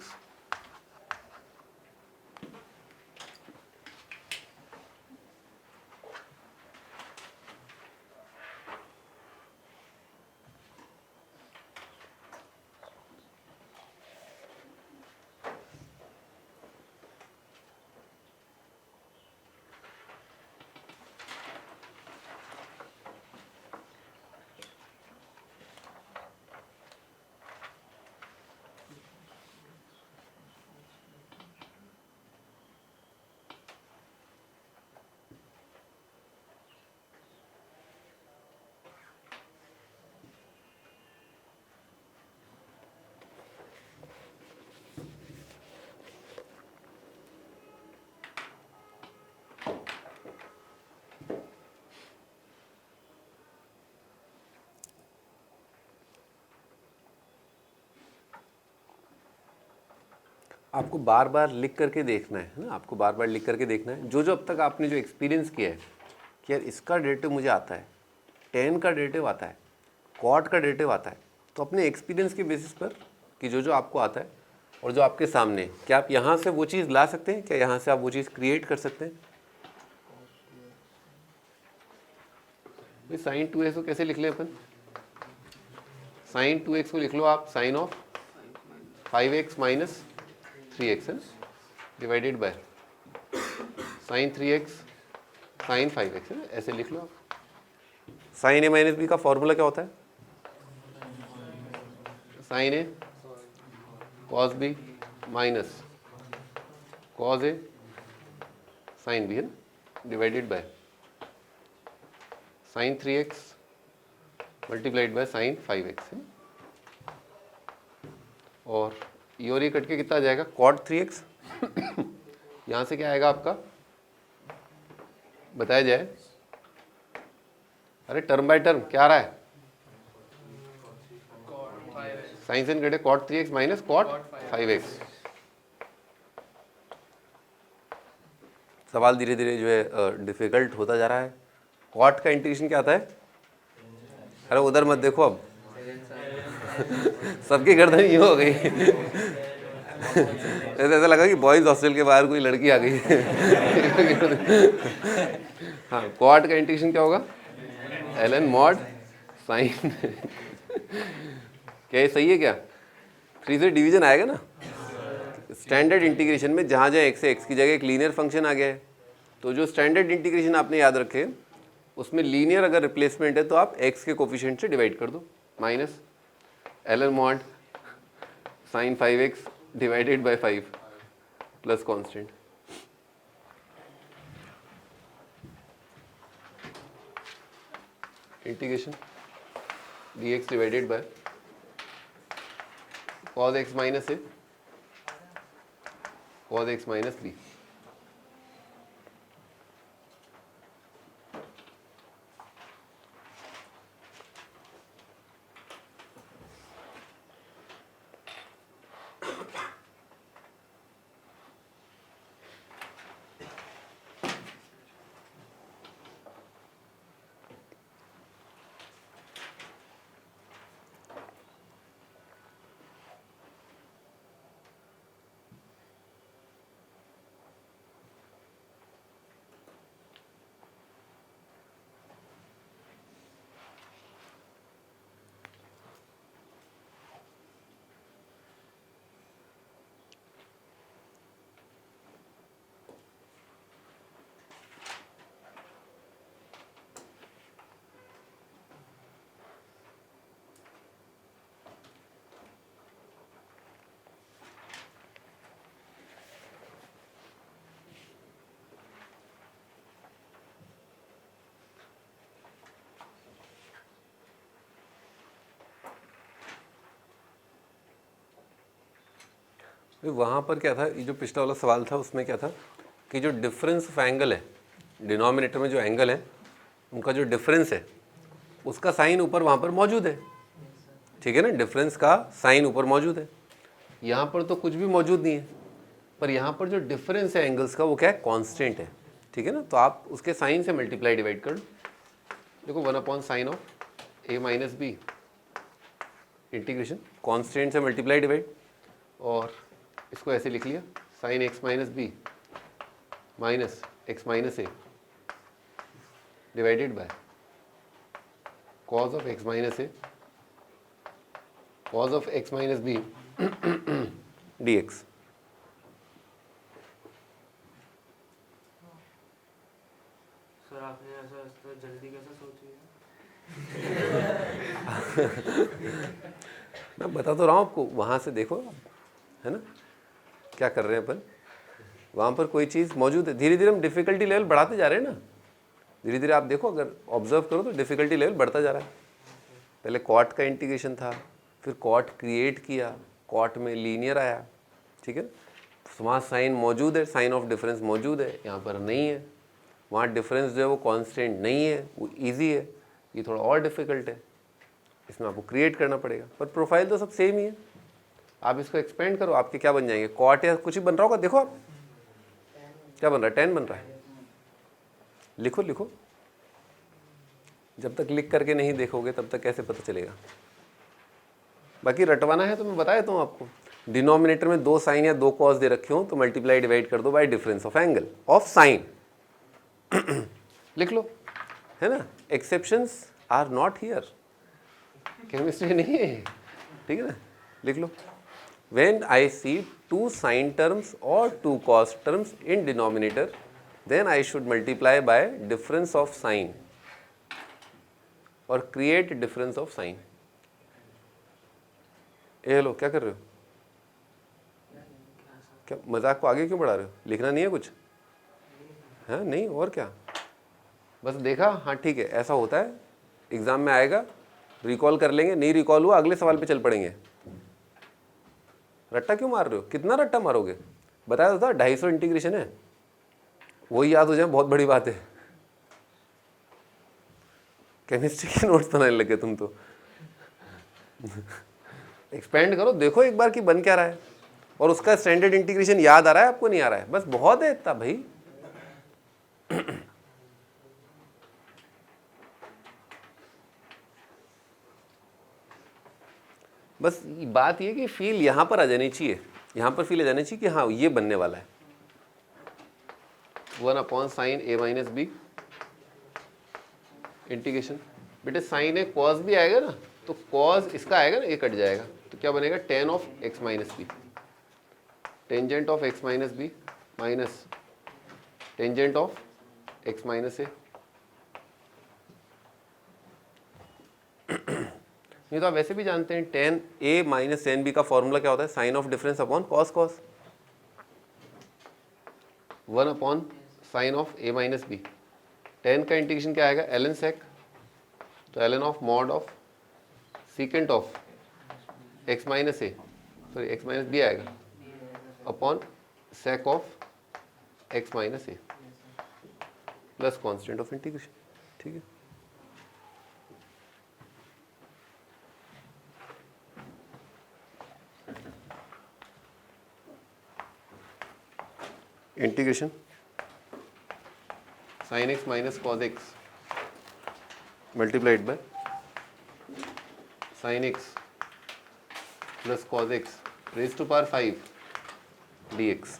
आपको बार बार लिख करके देखना है ना, आपको बार बार लिख करके देखना है। जो जो अब तक आपने जो एक्सपीरियंस किया है कि यार इसका डेरिवेटिव मुझे आता है, tan का डेरिवेटिव आता है, cot का डेरिवेटिव आता है, तो अपने एक्सपीरियंस के बेसिस पर कि जो जो आपको आता है और जो आपके सामने, क्या आप यहाँ से वो चीज़ ला सकते हैं, क्या यहाँ से आप वो चीज़ क्रिएट कर सकते हैं। sin 2x को कैसे लिख लें अपन, sin 2x को लिख लो आप sin of 5x minus 3x है, divided by sin 3x sin 5x है ना, ऐसे लिख लो आप। sin a माइनस बी का फॉर्मूला क्या होता है, sin a cos b minus cos a sin b है ना, divided bye sin 3x multiplied by sin 5x है। और ये कट के कितना आ जाएगा, cot 3x यहाँ से क्या आएगा आपका, बताया जाए। अरे टर्म बाय टर्म क्या आ रहा है, साइन से कटे cot 3x minus cot 5x। सवाल धीरे धीरे जो है डिफिकल्ट होता जा रहा है। cot का इंटीग्रेशन क्या आता है, अरे उधर मत देखो अब सबकी गर्दन ये हो गई ऐसा लगा कि बॉयज हॉस्टल के बाहर कोई लड़की आ गई हाँ, cot का इंटीग्रेशन क्या होगा, ln mod sin क्या ये सही है क्या, 3 से डिवीजन आएगा ना। स्टैंडर्ड इंटीग्रेशन में जहाँ जहाँ x से x की जगह एक लीनियर फंक्शन आ गया है, तो जो स्टैंडर्ड इंटीग्रेशन आपने याद रखे उसमें लीनियर अगर रिप्लेसमेंट है तो आप x के कोफिशिएंट से डिवाइड कर दो, minus ln mod sin 5x divided by 5 plus constant. Integration dx divided by cos x minus a cos x minus b। वहाँ पर क्या था, ये जो पिछला वाला सवाल था उसमें क्या था कि जो डिफरेंस ऑफ एंगल है, डिनोमिनेटर में जो एंगल है उनका जो डिफरेंस है उसका साइन ऊपर वहाँ पर मौजूद है, ठीक है ना, डिफरेंस का साइन ऊपर मौजूद है। यहाँ पर तो कुछ भी मौजूद नहीं है, पर यहाँ पर जो डिफरेंस है एंगल्स का वो क्या है, कांस्टेंट है, ठीक है ना। तो आप उसके साइन से मल्टीप्लाई डिवाइड कर लो। देखो 1/sin of a minus b integration constant से मल्टीप्लाई डिवाइड, और इसको ऐसे लिख लिया sin x minus B minus x minus a divided by cos of x minus a cos of x minus b dx। Sir आपने ऐसा इतना जल्दी कैसे सोच लिया? मैं बता तो रहा हूँ आपको, वहाँ से देखो है ना क्या कर रहे हैं अपन, वहाँ पर कोई चीज़ मौजूद है। धीरे धीरे हम डिफ़िकल्टी लेवल बढ़ाते जा रहे हैं ना, धीरे धीरे आप देखो, अगर ऑब्जर्व करो तो डिफ़िकल्टी लेवल बढ़ता जा रहा है। पहले कॉट का इंटीग्रेशन था, फिर कॉट क्रिएट किया, कॉट में लीनियर आया, ठीक है। तो वहाँ साइन मौजूद है, साइन ऑफ डिफरेंस मौजूद है, यहाँ पर नहीं है। वहाँ डिफरेंस जो है वो कांस्टेंट नहीं है, वो इजी है, ये थोड़ा और डिफ़िकल्ट है, इसमें आपको क्रिएट करना पड़ेगा। पर प्रोफाइल तो सब सेम ही है। आप इसको एक्सपेंड करो, आपके क्या बन जाएंगे, कॉट या कुछ ही बन रहा होगा। देखो आप क्या बन रहा है, 10 बन रहा है। लिखो लिखो, जब तक लिख करके नहीं देखोगे तब तक कैसे पता चलेगा। बाकी रटवाना है तो मैं बता देता हूँ आपको, डिनोमिनेटर में 2 साइन या 2 कॉस दे रखे हो तो मल्टीप्लाई डिवाइड कर दो by difference of angle of sine. लिख लो, है ना। Exceptions are not here, chemistry नहीं है, ठीक है ना। लिख लो, when I see 2 sine terms और 2 cos terms in denominator then I should multiply by difference of sign और create difference of sign। Hello क्या कर रहे हो, क्या मजाक को आगे क्यों बढ़ा रहे हो, लिखना नहीं है कुछ, है नहीं और क्या, बस देखा, हाँ ठीक है ऐसा होता है, एग्जाम में आएगा, रिकॉल कर लेंगे, नहीं रिकॉल हुआ अगले सवाल पे चल पड़ेंगे। रट्टा क्यों मार रहे हो, कितना रट्टा मारोगे, बताया था 250 इंटीग्रेशन है, वही याद हो जाए बहुत बड़ी बात है। केमिस्ट्री के नोट्स बनाने लगे तुम तो। एक्सपेंड करो, देखो एक बार कि बन क्या रहा है, और उसका स्टैंडर्ड इंटीग्रेशन याद आ रहा है आपको, नहीं आ रहा है, बस बहुत है इतना भाई। बस बात ये कि फील यहाँ पर आ जानी चाहिए, यहाँ पर फील आ जानी चाहिए कि हाँ ये बनने वाला है। 1/sin a minus b integration, बेटे साइन है कॉस भी आएगा ना, तो कॉस इसका आएगा ना, ये कट जाएगा, तो क्या बनेगा tan of x minus B, tangent of x minus B minus tangent of x minus A. ये तो आप वैसे भी जानते हैं, tan a minus tan b का फॉर्मूला क्या होता है, sine of difference upon cos cos, 1/sin of a minus B. tan का इंटीग्रेशन क्या आएगा, ln sec, तो ln of mod of secant of x minus A, sorry x minus B आएगा, upon sec of x minus a plus constant of integration, ठीक है। Integration sin x minus cos x multiplied by sin x plus cos x raise to power 5 dx।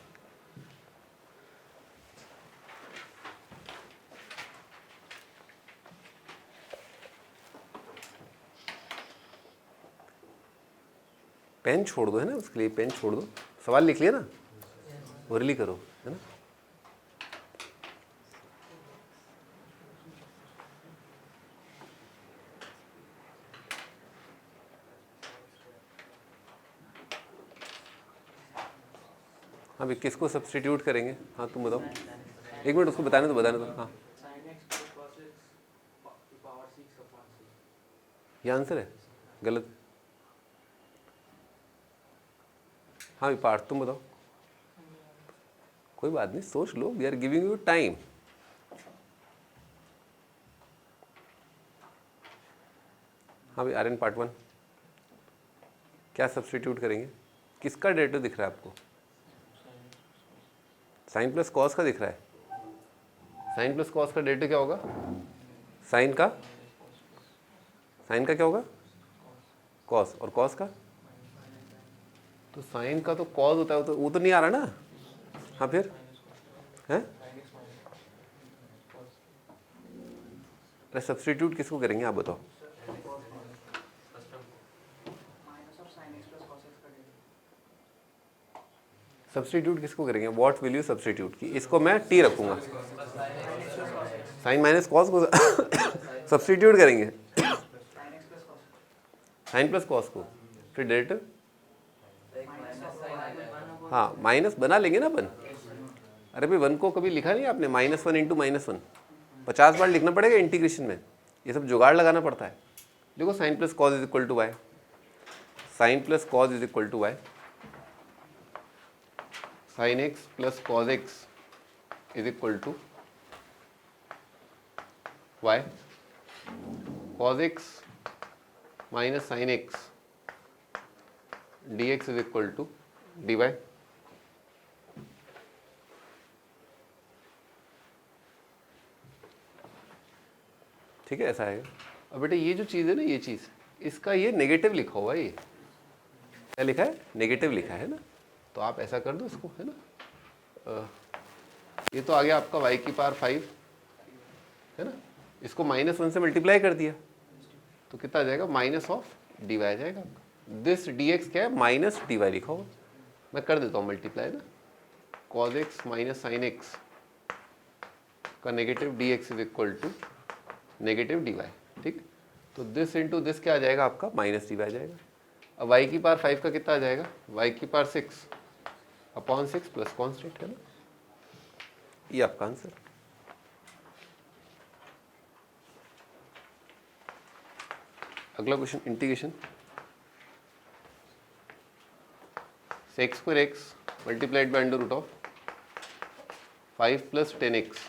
Pen छोड़ दो, है ना, उसके लिए pen छोड़ दो, सवाल लिख लिया ना, ओरली करो, है ना। अभी किसको सब्स्टिट्यूट करेंगे, हाँ तुम बताओ, एक मिनट उसको बताने दो हाँ। ये आंसर है, गलत। हाँ भी पार्थ तुम बताओ। कोई बात नहीं, सोच लो, we are giving you time. हाँ भाई आर्यन पार्ट 1 क्या सब्स्टिट्यूट करेंगे? किसका डेरिवेटिव दिख रहा है आपको? साइन प्लस कॉस का दिख रहा है। साइन प्लस कॉस का डेरिवेटिव क्या होगा? साइन का क्या होगा? कॉस। और कॉस का? तो साइन का तो कॉस होता है, वो तो नहीं आ रहा ना। हाँ फिर है, अरे सब्स्टिट्यूट किसको करेंगे आप बताओ? सब्स्टिट्यूट किसको करेंगे? व्हाट विल यू सब्स्टिट्यूट की? इसको मैं टी रखूंगा, साइन माइनस कॉस को सब्स्टिट्यूट करेंगे, साइन प्लस कॉस को, फिर डेरिवेटिव हाँ माइनस बना लेंगे ना अपन। अरे भाई 1 को कभी लिखा नहीं आपने? -1 इंटू -1 50 बार लिखना पड़ेगा इंटीग्रेशन में, ये सब जुगाड़ लगाना पड़ता है। देखो sine plus cos is equal to y, sine plus cos is equal to y, sine x plus cos x is equal to y, cos x minus sine x d x is equal to d y. ठीक है, ऐसा आएगा। अब बेटा ये जो चीज़ है ना, ये चीज़, इसका ये नेगेटिव लिखा हुआ है, ये क्या लिखा है? नेगेटिव लिखा है ना। तो आप ऐसा कर दो इसको, है ना। ये तो आ गया आपका y की पावर 5 है ना, इसको -1 से मल्टीप्लाई कर दिया तो कितना आ जाएगा? माइनस ऑफ डी वाई आ जाएगा आपका। दिस डी एक्स क्या है? माइनस डी वाई लिखा होगा, मैं कर देता हूँ मल्टीप्लाई ना। Cos x minus sine x का negative d x is equal to negative d y. ठीक, तो दिस इंटू दिस क्या आ जाएगा आपका? माइनस डी वाई आ जाएगा। अब y की पावर 5 का कितना आ जाएगा? y की पावर 6 अपॉन 6 प्लस कॉन्स्टेंट है ना, ये आपका आंसर। अगला question integration sec square x multiplied by under root of 5 plus 10x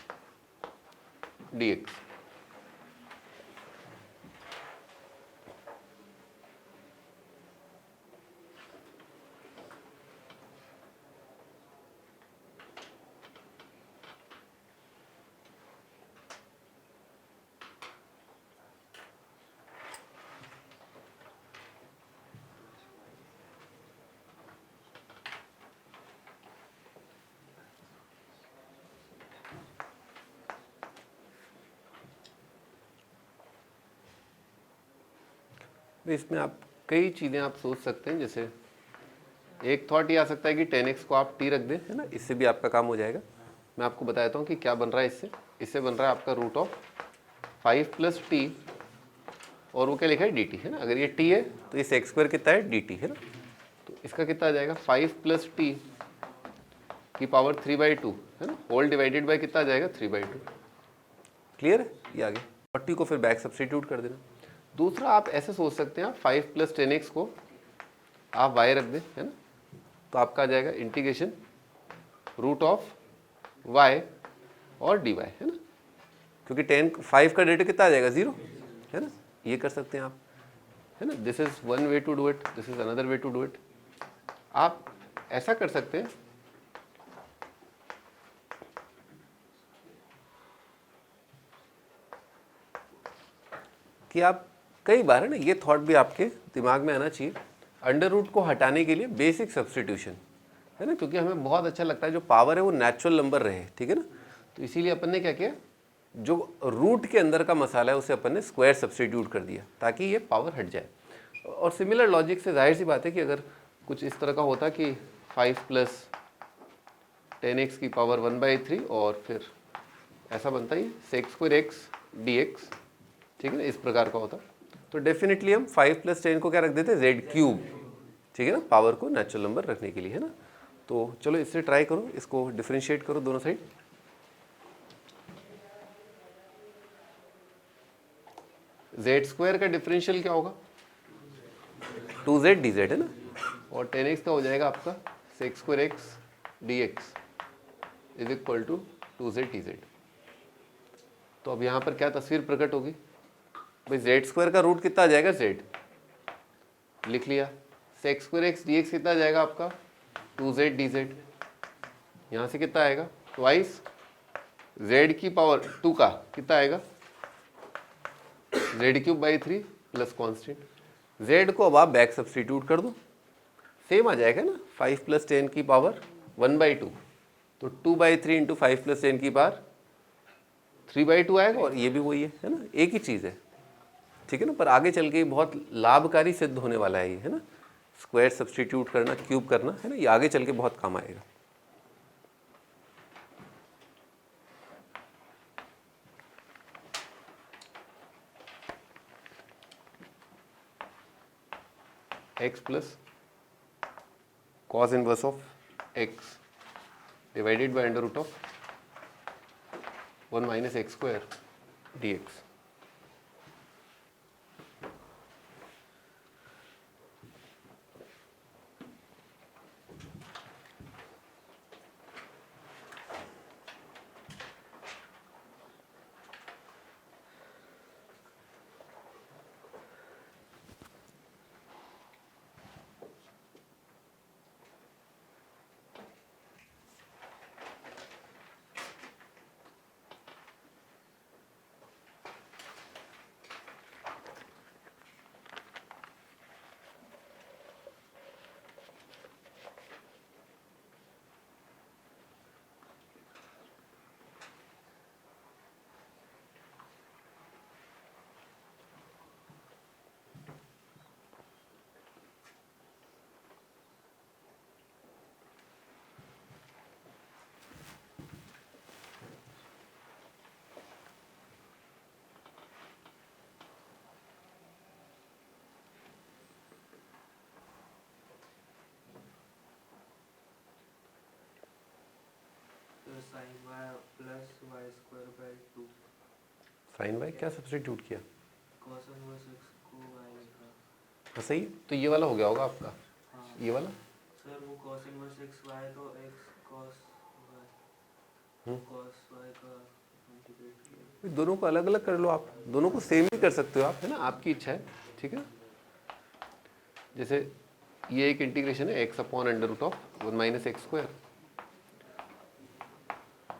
dx। इसमें आप कई चीज़ें आप सोच सकते हैं, जैसे एक थॉट ये आ सकता है कि 10x को आप t रख दें, है ना, इससे भी आपका काम हो जाएगा। मैं आपको बताता हूँ कि क्या बन रहा है इससे। इससे बन रहा है आपका रूट ऑफ 5 प्लस टी, और वो क्या लिखा है? dt है ना। अगर ये t है तो ये सेक्स स्क्वायर कितना है? dt है ना। तो इसका कितना आ जाएगा? 5 प्लस टी की पावर 3/2 है ना, होल डिवाइडेड बाय कितना आ जाएगा? 3/2। क्लियर है? ये आ गया। और टी को फिर बैक सब्स्टिट्यूट कर देना। दूसरा आप ऐसे सोच सकते हैं, आप 5 प्लस 10x को आप y रख दें, है ना, तो आपका आ जाएगा इंटीग्रेशन रूट ऑफ y और dy, है ना, क्योंकि 5 का डेरिवेटिव कितना आ जाएगा? 0, है ना। ये कर सकते हैं आप, है ना। This is one way to do it, this is another way to do it. आप ऐसा कर सकते हैं कि आप कई बार, है ना, ये थॉट भी आपके दिमाग में आना चाहिए, अंडर रूट को हटाने के लिए बेसिक सब्स्टिट्यूशन, है ना, क्योंकि हमें बहुत अच्छा लगता है जो पावर है वो नेचुरल नंबर रहे। ठीक है ना, तो इसीलिए अपन ने क्या किया, जो रूट के अंदर का मसाला है उसे अपन ने स्क्वायर सब्स्टिट्यूट कर दिया ताकि ये पावर हट जाए। और सिमिलर लॉजिक से जाहिर सी बात है कि अगर कुछ इस तरह का होता कि 5 प्लस 10x की पावर 1/3 और फिर ऐसा बनता ही सेक्स स्क्वायर एक्स dx, ठीक है ना, इस प्रकार का होता तो डेफिनेटली हम 5 प्लस 10 को क्या रख देते? z³, ठीक है ना, पावर को नेचुरल नंबर रखने के लिए, है ना। तो चलो इससे ट्राई करो, इसको डिफरेंशिएट करो दोनों साइड। z² का डिफरेंशियल क्या होगा? 2z dz, है ना, और 10x का हो जाएगा आपका sec square x d x is equal to 2z dz। तो अब यहाँ पर क्या तस्वीर प्रकट होगी भाई, जेड स्क्वायर का रूट कितना आ जाएगा, जेड लिख लिया। Sex square x d x कितना आ जाएगा आपका 2z dz। यहाँ से कितना आएगा ट्वाइस जेड की पावर 2 का कितना आएगा z³/3 प्लस कॉन्स्टेंट। z को अब आप बैक सब्सटीट्यूट कर दो, सेम आ जाएगा ना, 5 + 10 की पावर 1/2, तो 2/3 इंटू 5 + 10 की पावर 3/2 आएगा, और ये भी वही है ना, एक ही चीज़ है, ठीक है ना। पर आगे चल के ये बहुत लाभकारी सिद्ध होने वाला है ये, है ना, स्क्वायर सब्सटीट्यूट करना, क्यूब करना, है ना, ये आगे चल के बहुत काम आएगा। x plus cos inverse of x divided by under root of 1 minus x square dx। Sine y plus y square by 2 sine by क्या सब्सटीट्यूट किया, कॉस इनवर्स एक्स को वाई लिखा। हाँ सही, तो ये वाला हो गया होगा आपका, हाँ ये वाला सर, वो कॉस इनवर्स एक्स वाई तो एक्स कॉस वाई का इंटीग्रेट किया। दोनों को अलग अलग कर लो आप, दोनों को सेम ही कर सकते हो आप, है ना, आपकी इच्छा है, ठीक है। जैसे ये एक इंटीग्रेशन है x/√1 minus x square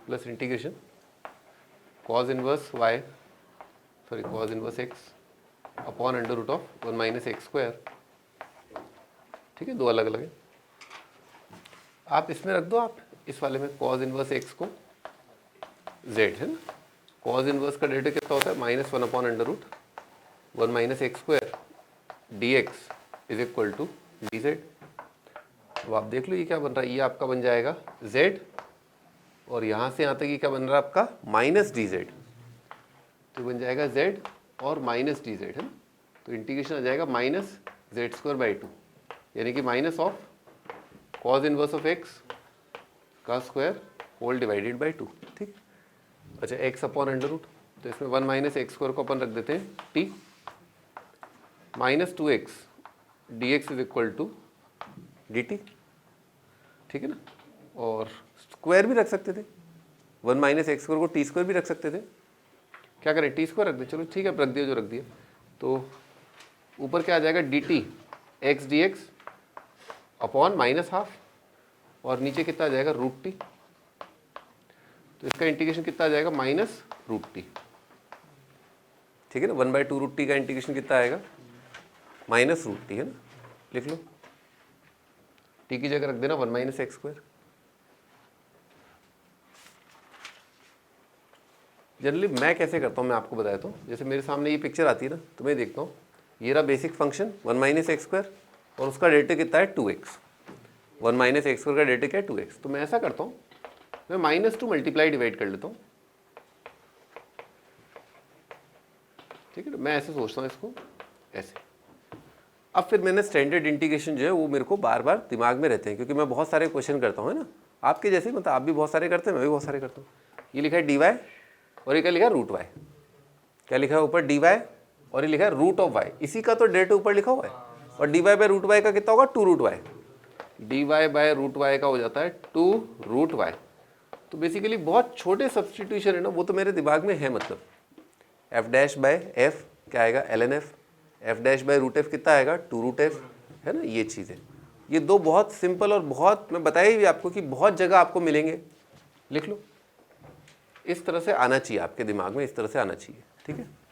plus integration cos inverse y, sorry cos inverse x upon √1 minus x square, ठीक है, दो अलग अलग है। आप इसमें रख दो, आप इस वाले में cos इनवर्स x को z, है ना, cos इनवर्स का डेरिवेटिव कितना होता है -1/√1 minus x square dx is equal to dz। अब आप देख लो ये क्या बन रहा है, ये आपका बन जाएगा z, और यहाँ से यहाँ तक ये क्या बन रहा है आपका -dz, तो बन जाएगा z और -dz, है ना, तो इंटीग्रेशन आ जाएगा -z²/2, यानी कि minus of cos inverse of x का स्क्वायर होल डिवाइडेड बाई 2, ठीक। अच्छा x/√, तो इसमें 1 माइनस एक्स स्क्वायर को अपन रख देते हैं t, -2x dx is equal to dt, ठीक है ना, और स्क्वायर भी रख सकते थे, 1 माइनस एक्स स्क्वायर को टी स्क्वायर भी रख सकते थे, क्या करें टी स्क्वायर रख दें, चलो ठीक है, रख दिया जो रख दिया। तो ऊपर क्या आ जाएगा dt x dx अपॉन -½ और नीचे कितना आ जाएगा √t, तो इसका इंटीग्रेशन कितना आ जाएगा -√t, ठीक है ना, 1/2√t का इंटीग्रेशन कितना आएगा -√t, है ना, लिख लो, t की जगह रख देना 1 माइनस एक्स स्क्वायर। जनरली मैं कैसे करता हूँ मैं आपको बताता हूँ, जैसे मेरे सामने ये पिक्चर आती है ना, तो मैं देखता हूँ ये रहा basic function 1 minus x square और उसका डेरिवेटिव कितना है 2x, 1 माइनस एक्स स्क्वायर का डेरिवेटिव क्या है 2x, तो मैं ऐसा करता हूँ, मैं -2 मल्टीप्लाई डिवाइड कर लेता हूँ, ठीक है ना, मैं ऐसे सोचता हूँ इसको ऐसे। अब फिर मैंने स्टैंडर्ड इंटीग्रेशन जो है वो मेरे को बार बार दिमाग में रहते हैं, क्योंकि मैं बहुत सारे क्वेश्चन करता हूँ, है ना, आपके जैसे, मतलब आप भी बहुत सारे करते हैं, मैं भी बहुत सारे करता हूँ। ये लिखा है dy और ये क्या लिखा है √y, क्या लिखा है ऊपर dy और ये लिखा है √y, इसी का तो डेरिवेटिव ऊपर लिखा हुआ है, और dy/√y का कितना होगा 2√y, d y by root y का हो जाता है 2 रूट वाई। तो बेसिकली बहुत छोटे सब्सटीट्यूशन है ना, वो तो मेरे दिमाग में है। मतलब एफ डैश बाय एफ क्या आएगा, l n f. F dash by root f कितना आएगा, 2 रूट एफ, है ना। ये चीज़ें, ये दो बहुत सिंपल और बहुत, मैं बताया भी आपको कि बहुत जगह आपको मिलेंगे, लिख लो। इस तरह से आना चाहिए आपके दिमाग में, इस तरह से आना चाहिए, ठीक है।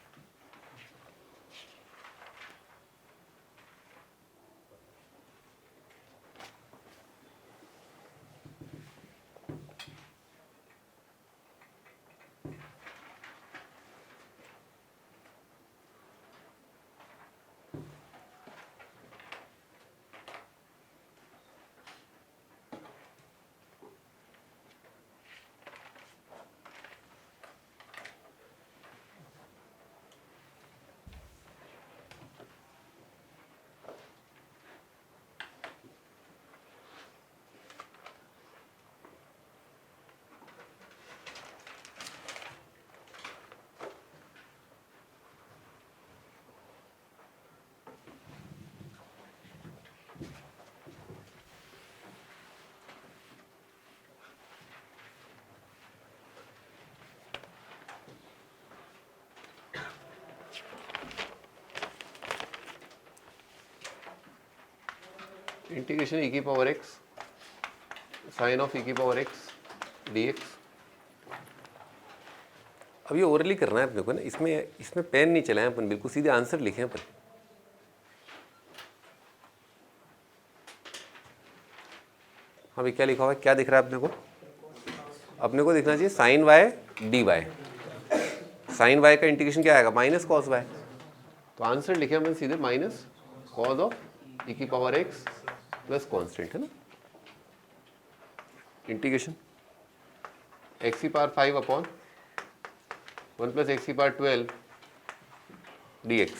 इंटीग्रेशन e की power x sine of e की पावर x dx। अब ये ओरली करना है अपने को ना, इसमें पेन नहीं चलाएं अपन, बिल्कुल सीधे आंसर लिखें अपन। हाँ भाई, क्या लिखा हुआ है, क्या दिख रहा है अपने को? अपने को दिखना चाहिए sine y d y. Sine y का इंटीग्रेशन क्या आएगा, माइनस कॉस वाई। तो आंसर लिखे अपन सीधे माइनस कॉस ऑफ e की पावर x प्लस कॉन्स्टेंट, है ना। इंटीग्रेशन x की पावर 5 अपॉन 1 प्लस x की पावर 12 dx।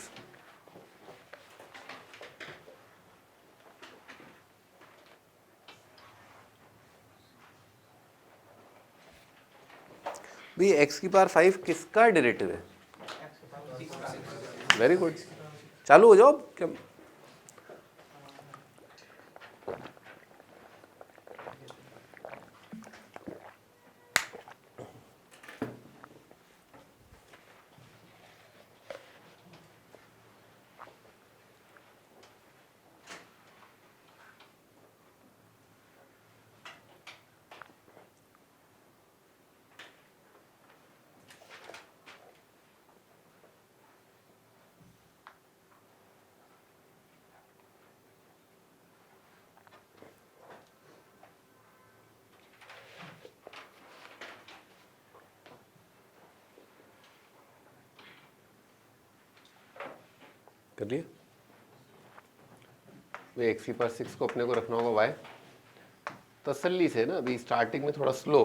भाई x की पावर 5 किसका डेरिवेटिव है? वेरी गुड, चालू हो जाओ क्या। कर लिया। वे एक्स की पावर 6 को अपने को रखना होगा वाई, तसल्ली से ना। अभी स्टार्टिंग में थोड़ा स्लो,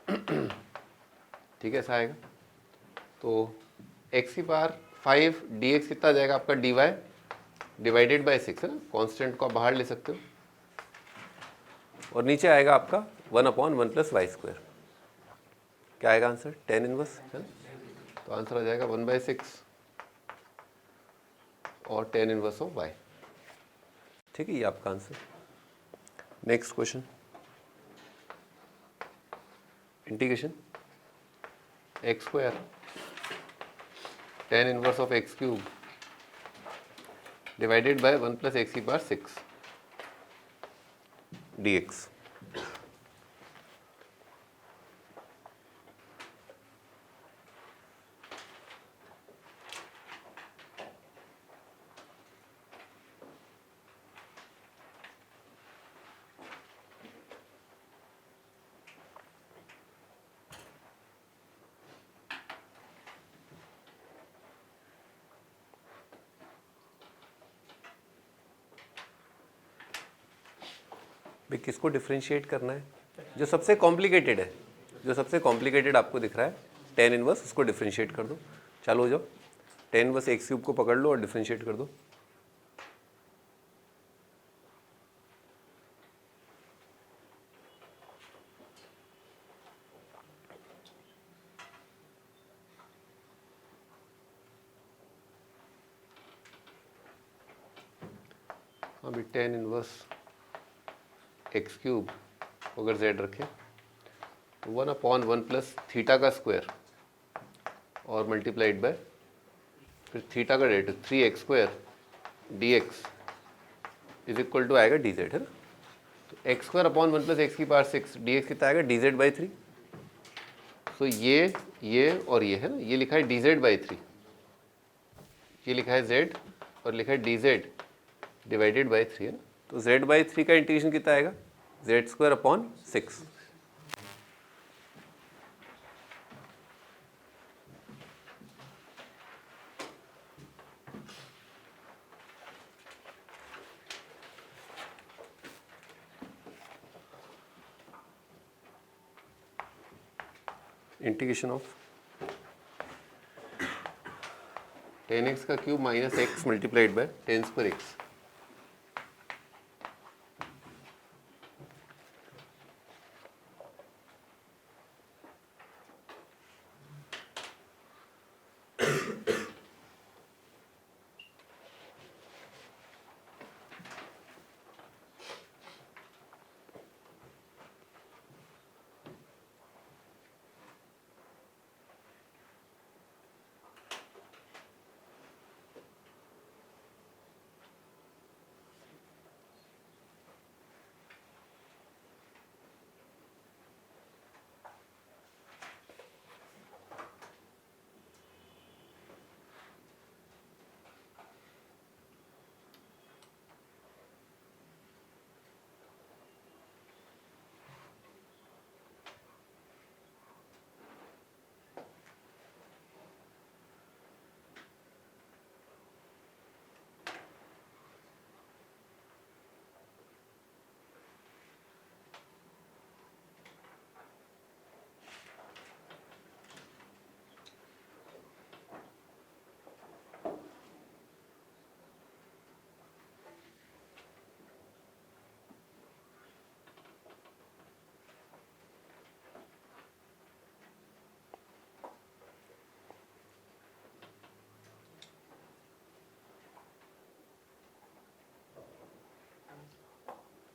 ठीक है, ऐसा आएगा। तो एक्स की पावर 5 डी एक्स कितना आ जाएगा आपका, डी वाई डिवाइडेड बाई 6, है ना। कॉन्स्टेंट को आप बाहर ले सकते हो, और नीचे आएगा आपका 1 अपॉन 1 प्लस वाई स्क्वायर। क्या आएगा आंसर, 10 इनवर्स, है ना। तो आंसर आ जाएगा 1/6 और 10 इनवर्स ऑफ वाई, ठीक है। ये आपका answer. Next question, integration x square 10 inverse of x cube divided by 1 plus x की पावर 6 dx। भाई किसको डिफ्रेंशिएट करना है, जो सबसे कॉम्प्लिकेटेड है, जो सबसे कॉम्प्लिकेटेड आपको दिख रहा है 10 इनवर्स, उसको डिफ्रेंशिएट कर दो। चालू हो जाओ, 10 इनवर्स एक्स क्यूब को पकड़ लो और डिफ्रेंशिएट कर दो। अभी 10 इनवर्स एक्स क्यूब अगर z रखें तो 1/1 प्लस थीटा का स्क्वायर और मल्टीप्लाइड बाय फिर थीटा का derivative 3x² dx is equal to आएगा dz, है ना। तो x² प्लस x की पावर 6 dx कितना आएगा dz/3। तो ये और ये है ना, ये लिखा है dz/3, ये लिखा है z और लिखा है dz डिवाइडेड बाई 3, है ना। तो z/3 का इंटीग्रेशन कितना आएगा z²/6। इंटीग्रेशन ऑफ 10x का cube minus x multiplied bye 10²x।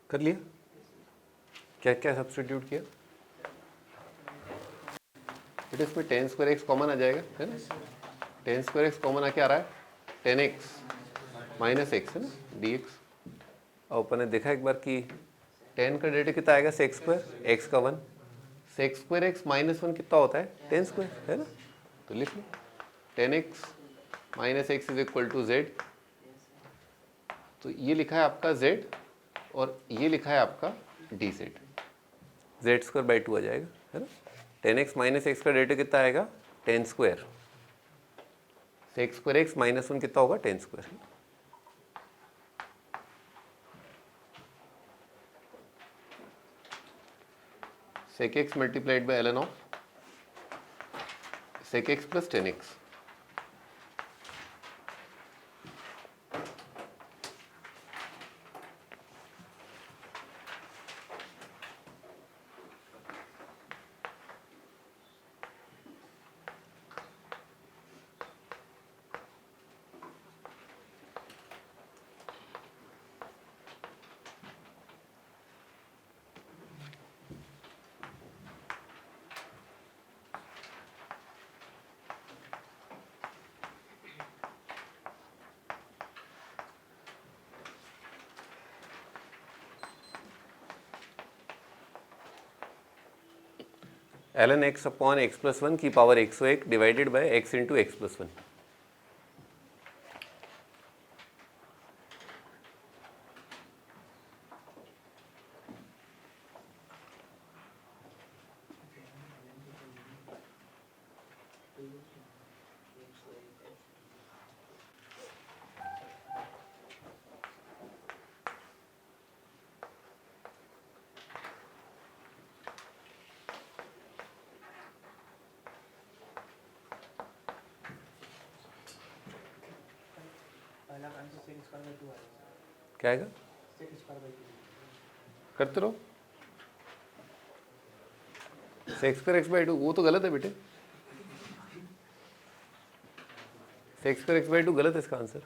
कर लिया? क्या क्या सब्स्टिट्यूट किया? बेटा इसमें 10² कॉमन आ जाएगा, है ना। 10² कॉमन आके आ रहा है 10x माइनस x, है ना, dx। और अपन ने देखा एक बार कि 10 का डेरिवेटिव कितना आएगा sec², x का 1, sec²x माइनस 1 कितना होता है 10², है ना। तो लिख लो 10x minus x is equal to z। तो ये लिखा है आपका z और ये लिखा है आपका dz, z²/2 आ जाएगा, है ना। 10x माइनस x का डेरिवेटिव कितना आएगा 10², sec²x माइनस 1 कितना होगा 10²। sec x multiplied bye ln of sec x plus 10x। ln x upon x plus 1 की power 101 divided by x into x plus 1। पहला आंसर sec²/2 आएगा। क्या आएगा? sec²/2 करते रहो। sec²x/2 वो तो गलत है बेटे, sec²x/2 गलत है इसका आंसर।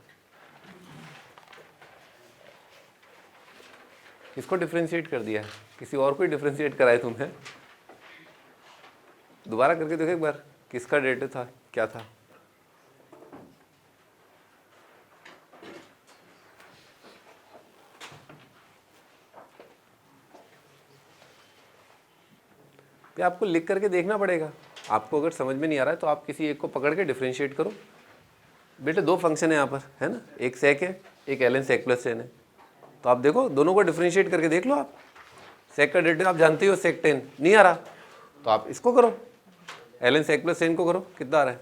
किसको डिफ्रेंशिएट कर दिया है? किसी और को डिफ्रेंशिएट कराए तुमने? दोबारा करके देखो एक बार, किसका डेरिवेटिव था, क्या था? ये आपको लिख करके देखना पड़ेगा। आपको अगर समझ में नहीं आ रहा है तो आप किसी एक को पकड़ के डिफ्रेंशिएट करो। बेटे दो फंक्शन है यहाँ पर, है ना, एक सेक है, एक ln सेक प्लस टेन है। तो आप देखो दोनों को डिफ्रेंशिएट करके देख लो आप। सेक का डेरिवेटिव आप जानते हो सेक टेन, नहीं आ रहा तो आप इसको करो, ln सेक प्लस टेन को करो, कितना आ रहा है?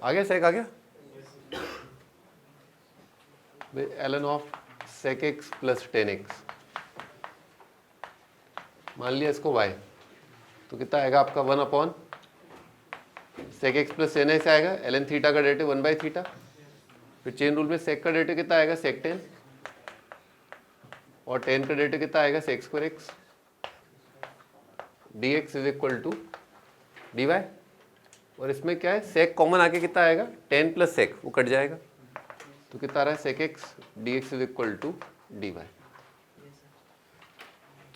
आ गया सेक, आ गया ln of sec x plus tan x, मान लिया इसको y, तो कितना आएगा आपका 1 upon sec x plus tan x आएगा, ln थीटा का डेरिवेटिव 1 बाई थीटा। फिर चेन रूल में सेक का डेरिवेटिव कितना आएगा, सेक टेन, और टेन का डेरिवेटिव कितना आएगा, sec square x, d x is equal to d y. और इसमें क्या है, सेक कॉमन आके कितना आएगा, टेन प्लस सेक, वो कट जाएगा, तो कितना आ रहा है, sec x d x is equal to d y.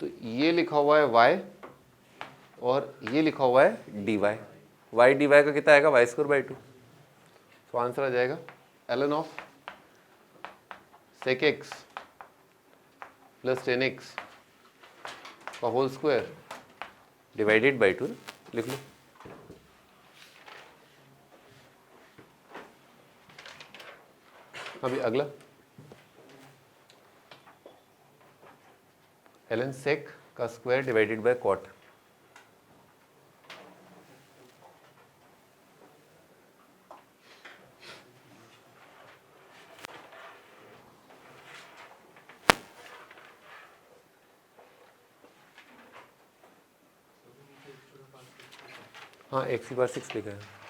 तो ये लिखा हुआ है y और ये लिखा हुआ है dy। y dy का कितना आएगा, वाई स्क्वायर बाई टू। तो आंसर आ जाएगा ln of sec x plus tan x का whole square divided by two, लिख लो। अभी अगला ln सेक का स्क्वायर डिवाइडेड बाय कॉट। हाँ, एक्स की बार 6 लिखा है।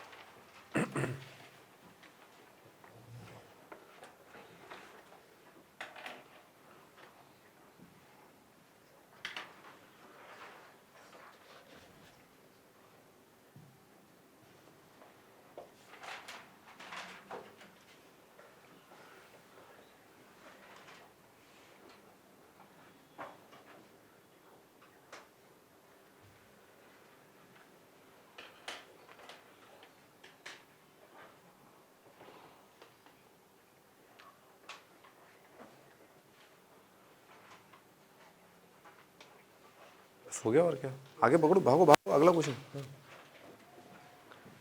हो गया और क्या, आगे पकड़ो, भागो भागो, अगला क्वेश्चन।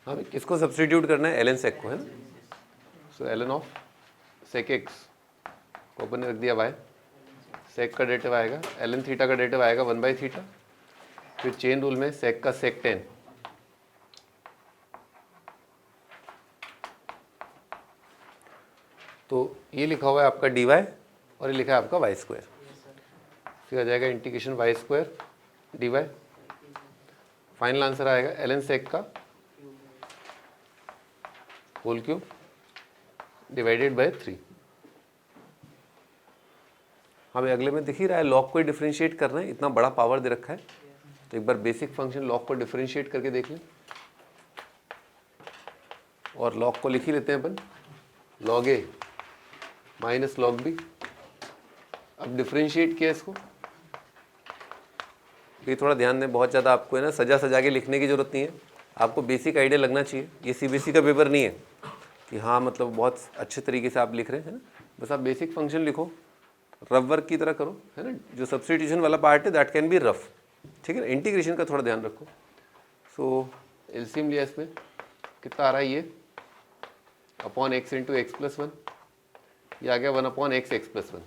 हाँ भाई, किसको सब्सटीट्यूट करना है, ln सेक को, है ना। सो ln ऑफ सेक एक्स को अपन ने रख दिया y, सेक का डेरिवेटिव आएगा, ln थीटा का डेरिवेटिव आएगा 1 बाई थीटा। फिर चेन रूल में सेक का सेक टेन, तो ये लिखा हुआ है आपका dy और ये लिखा है आपका वाई स्क्वायर। फिर आ जाएगा integration y square d y. Final answer आएगा ln सेक का होल क्यूब डिवाइडेड बाय 3। हाँ भाई, अगले में दिख ही रहा है, लॉग को ही डिफरेंशिएट करना है, इतना बड़ा पावर दे रखा है। तो एक बार बेसिक फंक्शन लॉग को डिफरेंशिएट करके देख लें, और लॉग को लिख ही लेते हैं अपन, लॉग ए माइनस लॉग बी। अब डिफरेंशिएट किया इसको, ये थोड़ा ध्यान दें, बहुत ज़्यादा आपको है ना सजा सजा के लिखने की ज़रूरत नहीं है, आपको बेसिक आइडिया लगना चाहिए। ये सीबीएसई का पेपर नहीं है कि हाँ मतलब बहुत अच्छे तरीके से आप लिख रहे हैं, है ना। बस आप बेसिक फंक्शन लिखो, रफ वर्क की तरह करो, है ना। जो सब्स्टिट्यूशन वाला पार्ट है दैट कैन बी रफ, ठीक है ना। इंटीग्रेशन का थोड़ा ध्यान रखो। सो एलसीएम लिया इसमें, कितना आ रहा है ये, upon x into x plus one, ये आ गया 1 upon x x plus one.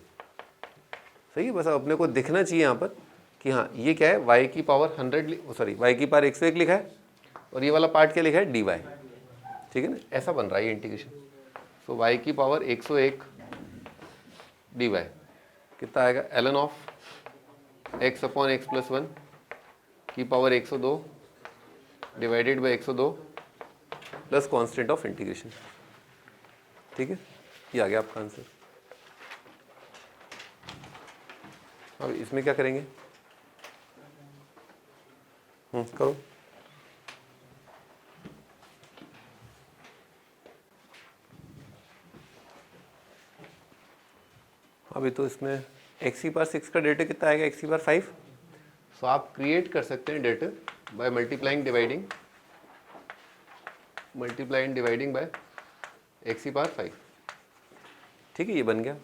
सही है, बस अपने को दिखना चाहिए यहाँ पर कि हाँ ये क्या है, y की पावर 100, सॉरी y की पावर 101 लिखा है, और ये वाला पार्ट क्या लिखा है, dy, ठीक है ना। ऐसा बन रहा है ये इंटीग्रेशन। सो y की पावर 101 dy कितना आएगा, ln of x upon x plus one की power 102 divided by 102 plus constant of integration, ठीक है। ये आ गया आपका आंसर। अब इसमें क्या करेंगे, करो। अभी तो इसमें एक्स की पावर 6 का डेरिवेटिव कितना आएगा, एक्स की पावर 5। सो आप क्रिएट कर सकते हैं derivative by multiplying dividing by x की पावर 5। ठीक है, ये बन गया।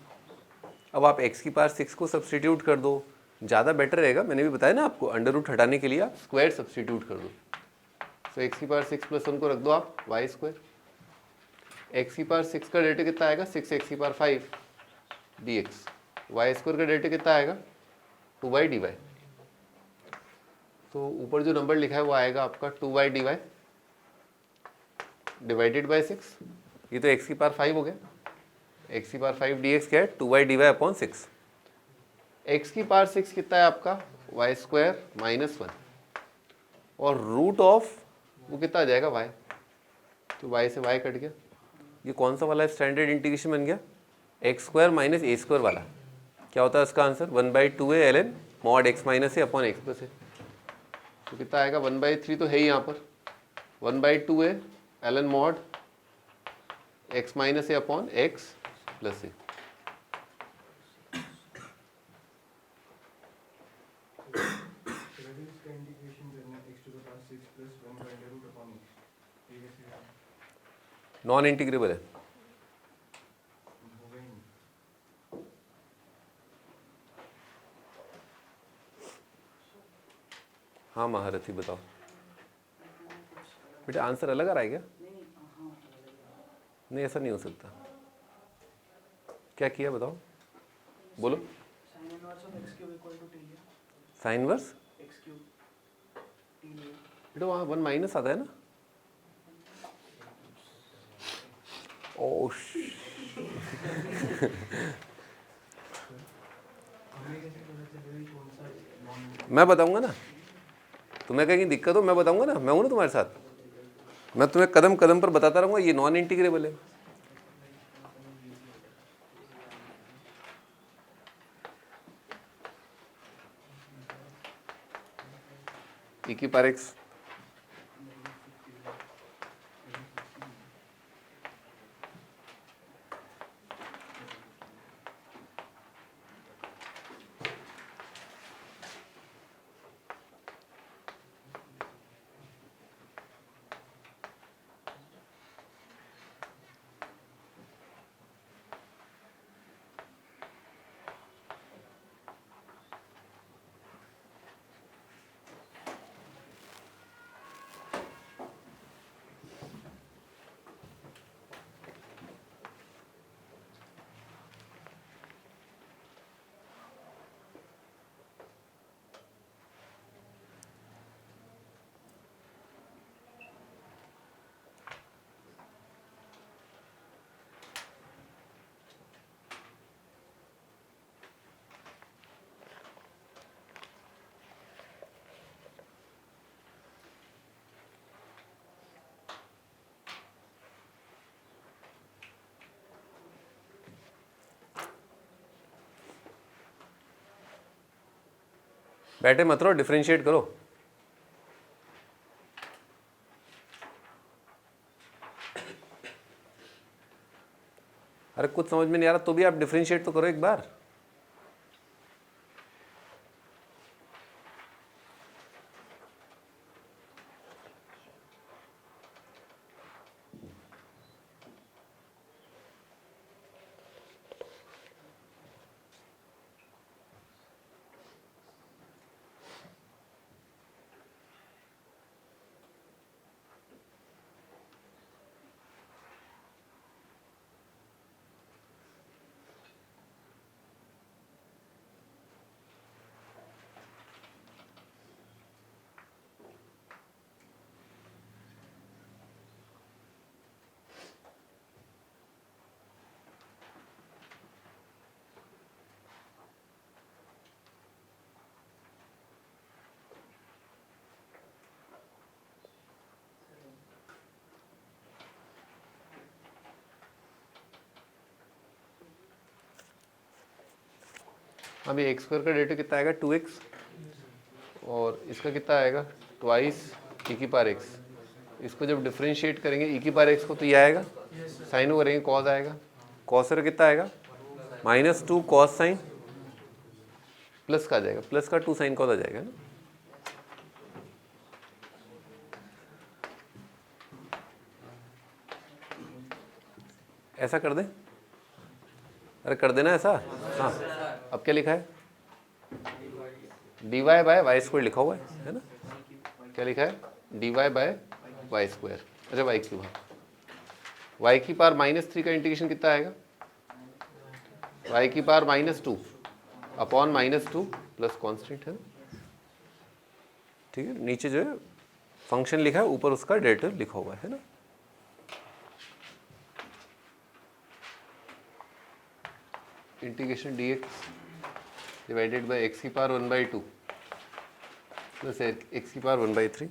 अब आप एक्स की पावर 6 को सब्सटीट्यूट कर दो, ज़्यादा बेटर रहेगा। मैंने भी बताया ना आपको, अंडर रूट हटाने के लिए आप स्क्वायर सब्सटीट्यूट कर दो। सो एक्स की पावर 6 प्लस 1 को रख दो आप वाई स्क्वायर। एक्स की पावर 6 का डेरिवेटिव कितना आएगा, 6 एक्स की power 5 d x. Y square का डेरिवेटिव कितना आएगा, 2 वाई डी वाई। तो ऊपर जो नंबर लिखा है वो आएगा आपका 2 y d y divided by 6। ये तो एक्स की पावर 5 हो गया। एक्स की पावर 5 डी एक्स क्या है, 2 y d y upon 6। X की पावर 6 कितना है आपका, वाई स्क्वायर माइनस 1, और रूट ऑफ वो कितना आ जाएगा, वाई। तो वाई से वाई कट गया। ये कौन सा वाला स्टैंडर्ड इंटीग्रेशन बन गया, x square minus A square वाला। क्या होता है इसका answer, 1/2 L N mod x minus A upon x plus A. तो कितना आएगा, 1/3 तो है ही यहाँ पर, 1/2 L N mod x minus A upon x plus A. Non integrable है। हाँ महारथी बताओ बेटा, आंसर अलग आ रहा है क्या? नहीं, ऐसा नहीं हो सकता। क्या किया बताओ, बोलो। साइन इनवर्स बेटा वहाँ 1 माइनस आता है ना। ओह मैं बताऊंगा ना, तुम्हें कहीं दिक्कत हो मैं बताऊंगा ना, मैं हूं ना तुम्हारे साथ। मैं तुम्हें कदम कदम पर बताता रहूंगा, ये नॉन इंटीग्रेबल है। e की पावर x बैठे मत रहो, डिफरेंशिएट करो। अरे कुछ समझ में नहीं आ रहा तो भी आप डिफरेंशिएट तो करो एक बार। अभी एक्स स्क्वायर का डेरिवेटिव कितना आएगा, 2x, और इसका कितना आएगा, ट्वाइस e की पावर x। इसको जब डिफरेंशिएट करेंगे e की पावर x को तो ये आएगा, साइन करेंगे कॉस आएगा, कॉस कितना आएगा, -2 कॉस साइन प्लस का आ जाएगा, प्लस का 2 साइन कॉस आ जाएगा ना। ऐसा कर दें, अरे कर देना ऐसा। हाँ, अब क्या लिखा है, dy बाय वाई स्क्वायर लिखा हुआ है ना। क्या लिखा है, dy बाय वाई स्क्वायर, अच्छा वाई क्यूब। वाई की पावर -3 का इंटीग्रेशन कितना आएगा, वाई की पावर -2 अपॉन -2 प्लस कॉन्स्टेंट है ना, ठीक है। नीचे जो है फंक्शन लिखा है, ऊपर उसका डेरिवेटिव लिखा हुआ है ना। Integration dx divided by x की पावर 1/2 प्लस x की पावर 1/3।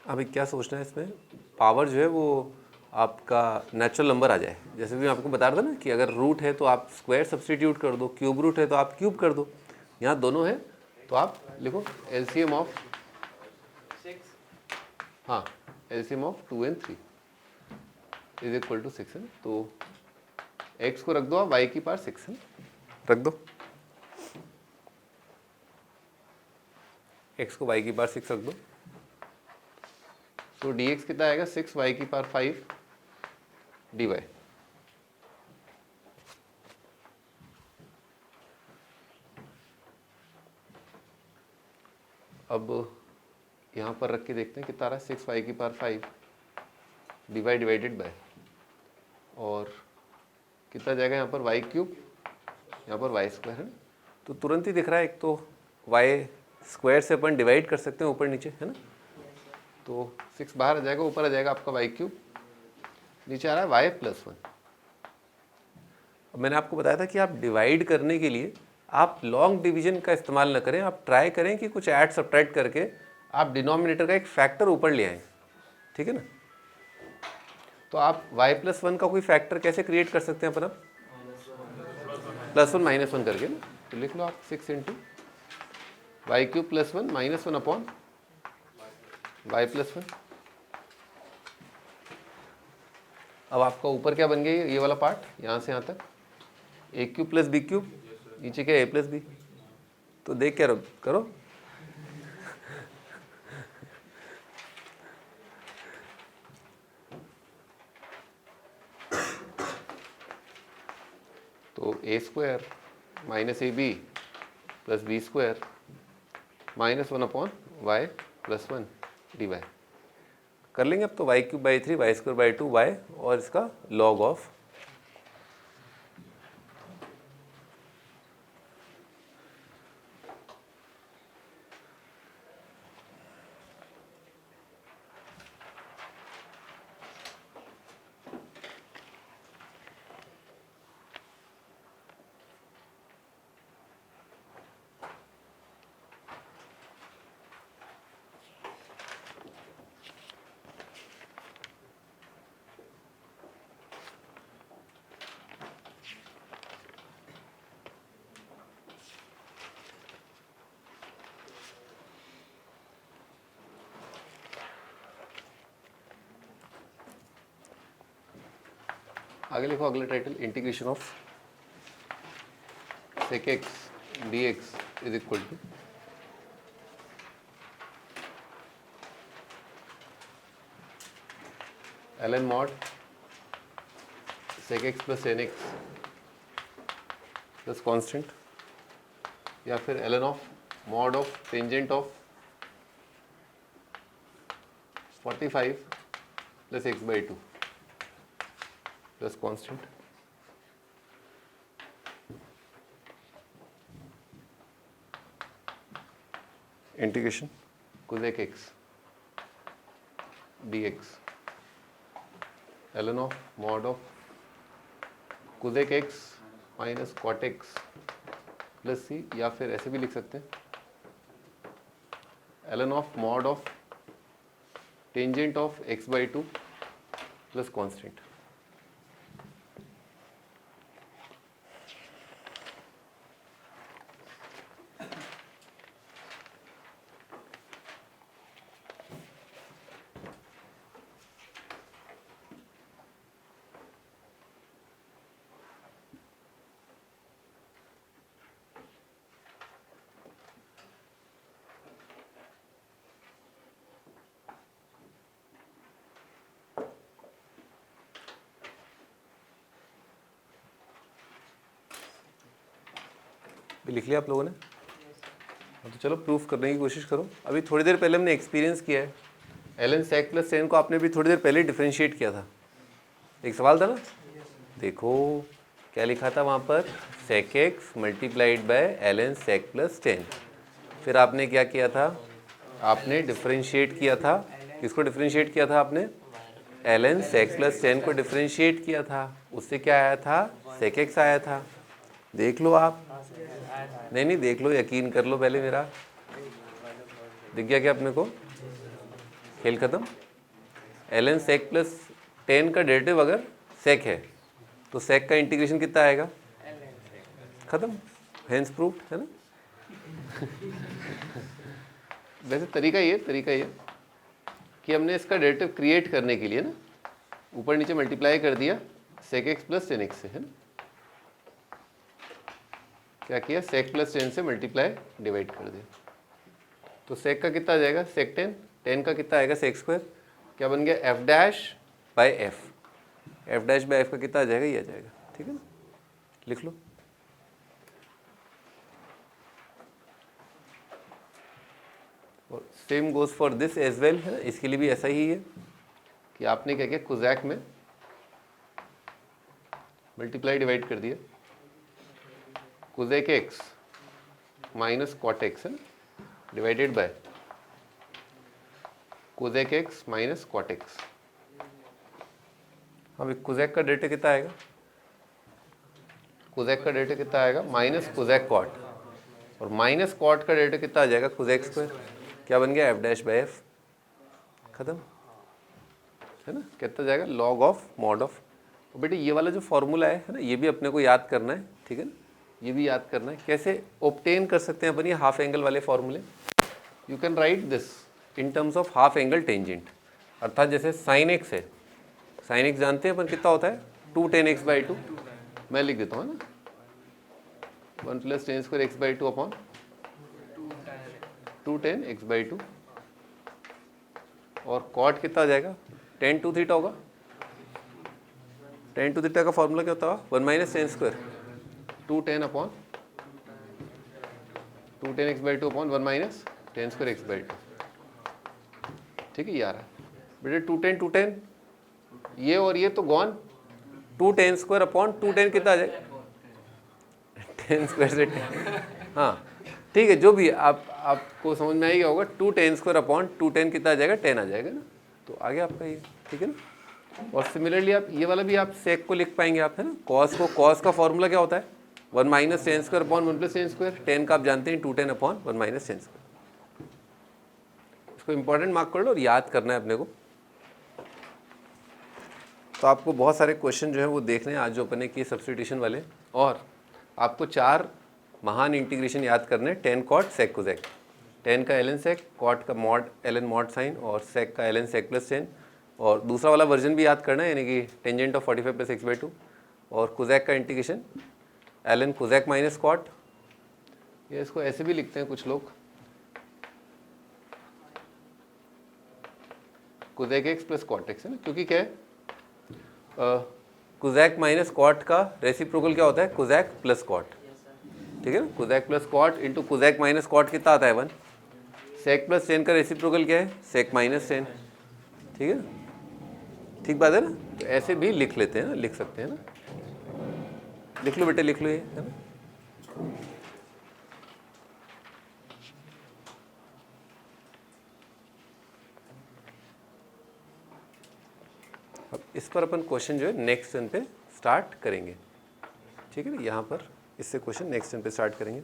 अभी क्या सोचना है इसमें, पावर जो है वो आपका नेचुरल नंबर आ जाए। जैसे भी मैं आपको बता रहा था ना कि अगर रूट है तो आप स्क्वायर सब्सटीट्यूट कर दो, क्यूब रूट है तो आप क्यूब कर दो, यहाँ दोनों है तो आप लिखो एलसीएम ऑफ 6 हाँ LCM of 2 and 3 is equal to 6 है ना। तो x को रख दो आप y की पावर 6 है ना, रख दो x को y की पावर 6 रख दो। तो dx कितना आएगा, 6y की पावर 5 dy। अब यहाँ पर रख के देखते हैं कितना आ रहा है, 6y की पावर 5 dy डिवाइडेड बाय, और कितना जाएगा यहाँ पर y क्यूब, यहाँ पर y स्क्वायर है ना। तो तुरंत ही दिख रहा है, एक तो y स्क्वायर से अपन डिवाइड कर सकते हैं ऊपर नीचे है ना। तो 6 बाहर आ जाएगा, ऊपर आ जाएगा आपका y क्यूब, नीचे आ रहा है y प्लस 1। अब मैंने आपको बताया था कि आप डिवाइड करने के लिए आप लॉन्ग डिवीजन का इस्तेमाल न करें, आप ट्राई करें कि कुछ ऐड सब्ट्रैक्ट करके आप डिनोमिनेटर का एक फैक्टर ऊपर ले आएँ, ठीक है ना। तो आप y प्लस 1 का कोई फैक्टर कैसे क्रिएट कर सकते हैं अपन, अब +1 -1 करके ना। तो लिख लो आप 6 into y cube plus 1 -1 upon y plus 1। अब आपका ऊपर क्या बन गया, ये वाला पार्ट यहाँ से यहाँ तक ए क्यूब प्लस बी क्यूब, नीचे क्या a प्लस बी। तो देख क्या करो, तो a square minus a b plus b square -1 upon y plus 1 d y कर लेंगे। अब तो y cube by 3 y square by 2 y और इसका लॉग ऑफ आगे लिखो अगला title, integration of sec x dx is equal to ln mod sec x plus n x plus constant, या फिर ln of mod of tangent of 45 plus x by 2 plus constant. Integration cosec x dx ln of mod of cosec x minus cot x plus C, या फिर ऐसे भी लिख सकते हैं ln of mod of tangent of x/2 plus constant. लिख लिया आप लोगों ने? हाँ, तो चलो प्रूफ करने की कोशिश करो। अभी थोड़ी देर पहले हमने एक्सपीरियंस किया है, ln sec प्लस tan को आपने भी थोड़ी देर पहले डिफरेंशिएट किया था। एक सवाल था ना, देखो क्या लिखा था वहाँ पर, sec x multiplied bye ln sec plus tan। फिर आपने क्या किया था, आपने डिफरेंशिएट किया था, किसको डिफरेंशिएट किया था आपने, ln sec प्लस tan को डिफरेंशिएट किया था, उससे क्या आया था, sec x आया था। देख लो आप, नहीं देख लो, यकीन कर लो पहले मेरा, दिख गया क्या अपने को, खेल खत्म। ln sec प्लस tan का डेरिवेटिव अगर sec है तो sec का इंटीग्रेशन कितना आएगा, खत्म, हेंस प्रूव्ड, है ना। वैसे तरीका ये कि हमने इसका डेरिवेटिव क्रिएट करने के लिए ना ऊपर नीचे मल्टीप्लाई कर दिया sec x plus tan x से, है ना। क्या किया, sec प्लस tan से मल्टीप्लाई डिवाइड कर दिया, तो sec का कितना आ जाएगा, sec tan, tan का कितना आएगा sec स्क्वायर, क्या बन गया f dash by f, f dash by f का कितना आ जाएगा, ये आ जाएगा, ठीक है ना, लिख लो। और same goes for this as well, है ना, इसके लिए भी ऐसा ही है कि आपने क्या किया, कोजैक में मल्टीप्लाई डिवाइड कर दिया cosec x minus cot x, है ना, divided by cosec x minus cot x. अभी कोसेक का डेरिवेटिव कितना आएगा, कोसेक का डेरिवेटिव कितना आएगा, माइनस कोसेक कॉट, और माइनस कॉट का डेरिवेटिव कितना आ जाएगा, कोसेक स्क्वायर, क्या बन गया, एफ डैश बाई एफ, खत्म, है ना, कितना जाएगा, लॉग ऑफ मॉड ऑफ। तो बेटे ये वाला जो फॉर्मूला है ना, ये भी अपने को याद करना है, ठीक है ना, ये भी याद करना है। कैसे ऑब्टेन कर सकते हैं अपन ये हाफ एंगल वाले फॉर्मूले, you can write this in terms of half angle tangent, अर्थात जैसे साइन एक्स है, साइन एक्स जानते हैं अपन कितना होता है, 2 tan x/2, मैं लिख देता हूँ ना, 1 plus tan square x/2 upon 2 tan x/2, और कॉट कितना आ जाएगा, tan 2 थीटा होगा, tan 2 थीटा का फॉर्मूला क्या होता है, 1 minus tan square 2 tan upon 2 tan x/2 upon 1 minus tan square x/2, ठीक है, ये आ रहा है बेटे, 2 tan ये और ये तो gone, 2 tan square upon 2 tan कितना आ जाएगा, tan स्क्वायर से 10, हाँ ठीक है, जो भी आपको समझ में आएगा होगा, 2 tan स्क्वायर अपॉन 2 tan कितना आ जाएगा, 10 आ जाएगा ना, तो आ गया आपका ये, ठीक है ना। और सिमिलरली आप ये वाला भी आप सेक को लिख पाएंगे आप, है ना, कॉस का फॉर्मूला क्या होता है, 1 minus tan square upon 1 plus tan square, 10 का आप जानते हैं 2 tan upon 1 minus tan square. इसको इंपॉर्टेंट मार्क कर लो और याद करना है अपने को। तो आपको बहुत सारे क्वेश्चन जो है वो देखने हैं आज जो अपने किए सब्स्टिट्यूशन वाले, और आपको 4 महान इंटीग्रेशन याद करने हैं, tan cot sec cosec, tan का ln sec, cot का mod ln mod sin, और sec का ln sec प्लस tan, और दूसरा वाला वर्जन भी याद करना है, यानी कि टेंजेंट ऑफ 45 प्लस x/2, और cosec का integration ln cosec minus cot, या इसको ऐसे भी लिखते हैं कुछ लोग, cosec x प्लस cot x, है ना, क्योंकि क्या है, कोजैक माइनस कॉट का रेसिप्रोकल क्या होता है, कोजैक प्लस कॉट, ठीक है ना, cosec plus cot into cosec minus cot कितना आता है 1, सेक प्लस tan का रेसिप्रोकल क्या है, सेक माइनस tan, ठीक है ना, ठीक बात है ना। तो ऐसे भी लिख लेते हैं ना, लिख सकते हैं ना, लिख लो बेटे, लिख लो ये, है ना। इस पर अपन क्वेश्चन जो है नेक्स्ट टर्न पे स्टार्ट करेंगे, ठीक है ना। यहाँ पर इससे क्वेश्चन नेक्स्ट टर्न पे स्टार्ट करेंगे।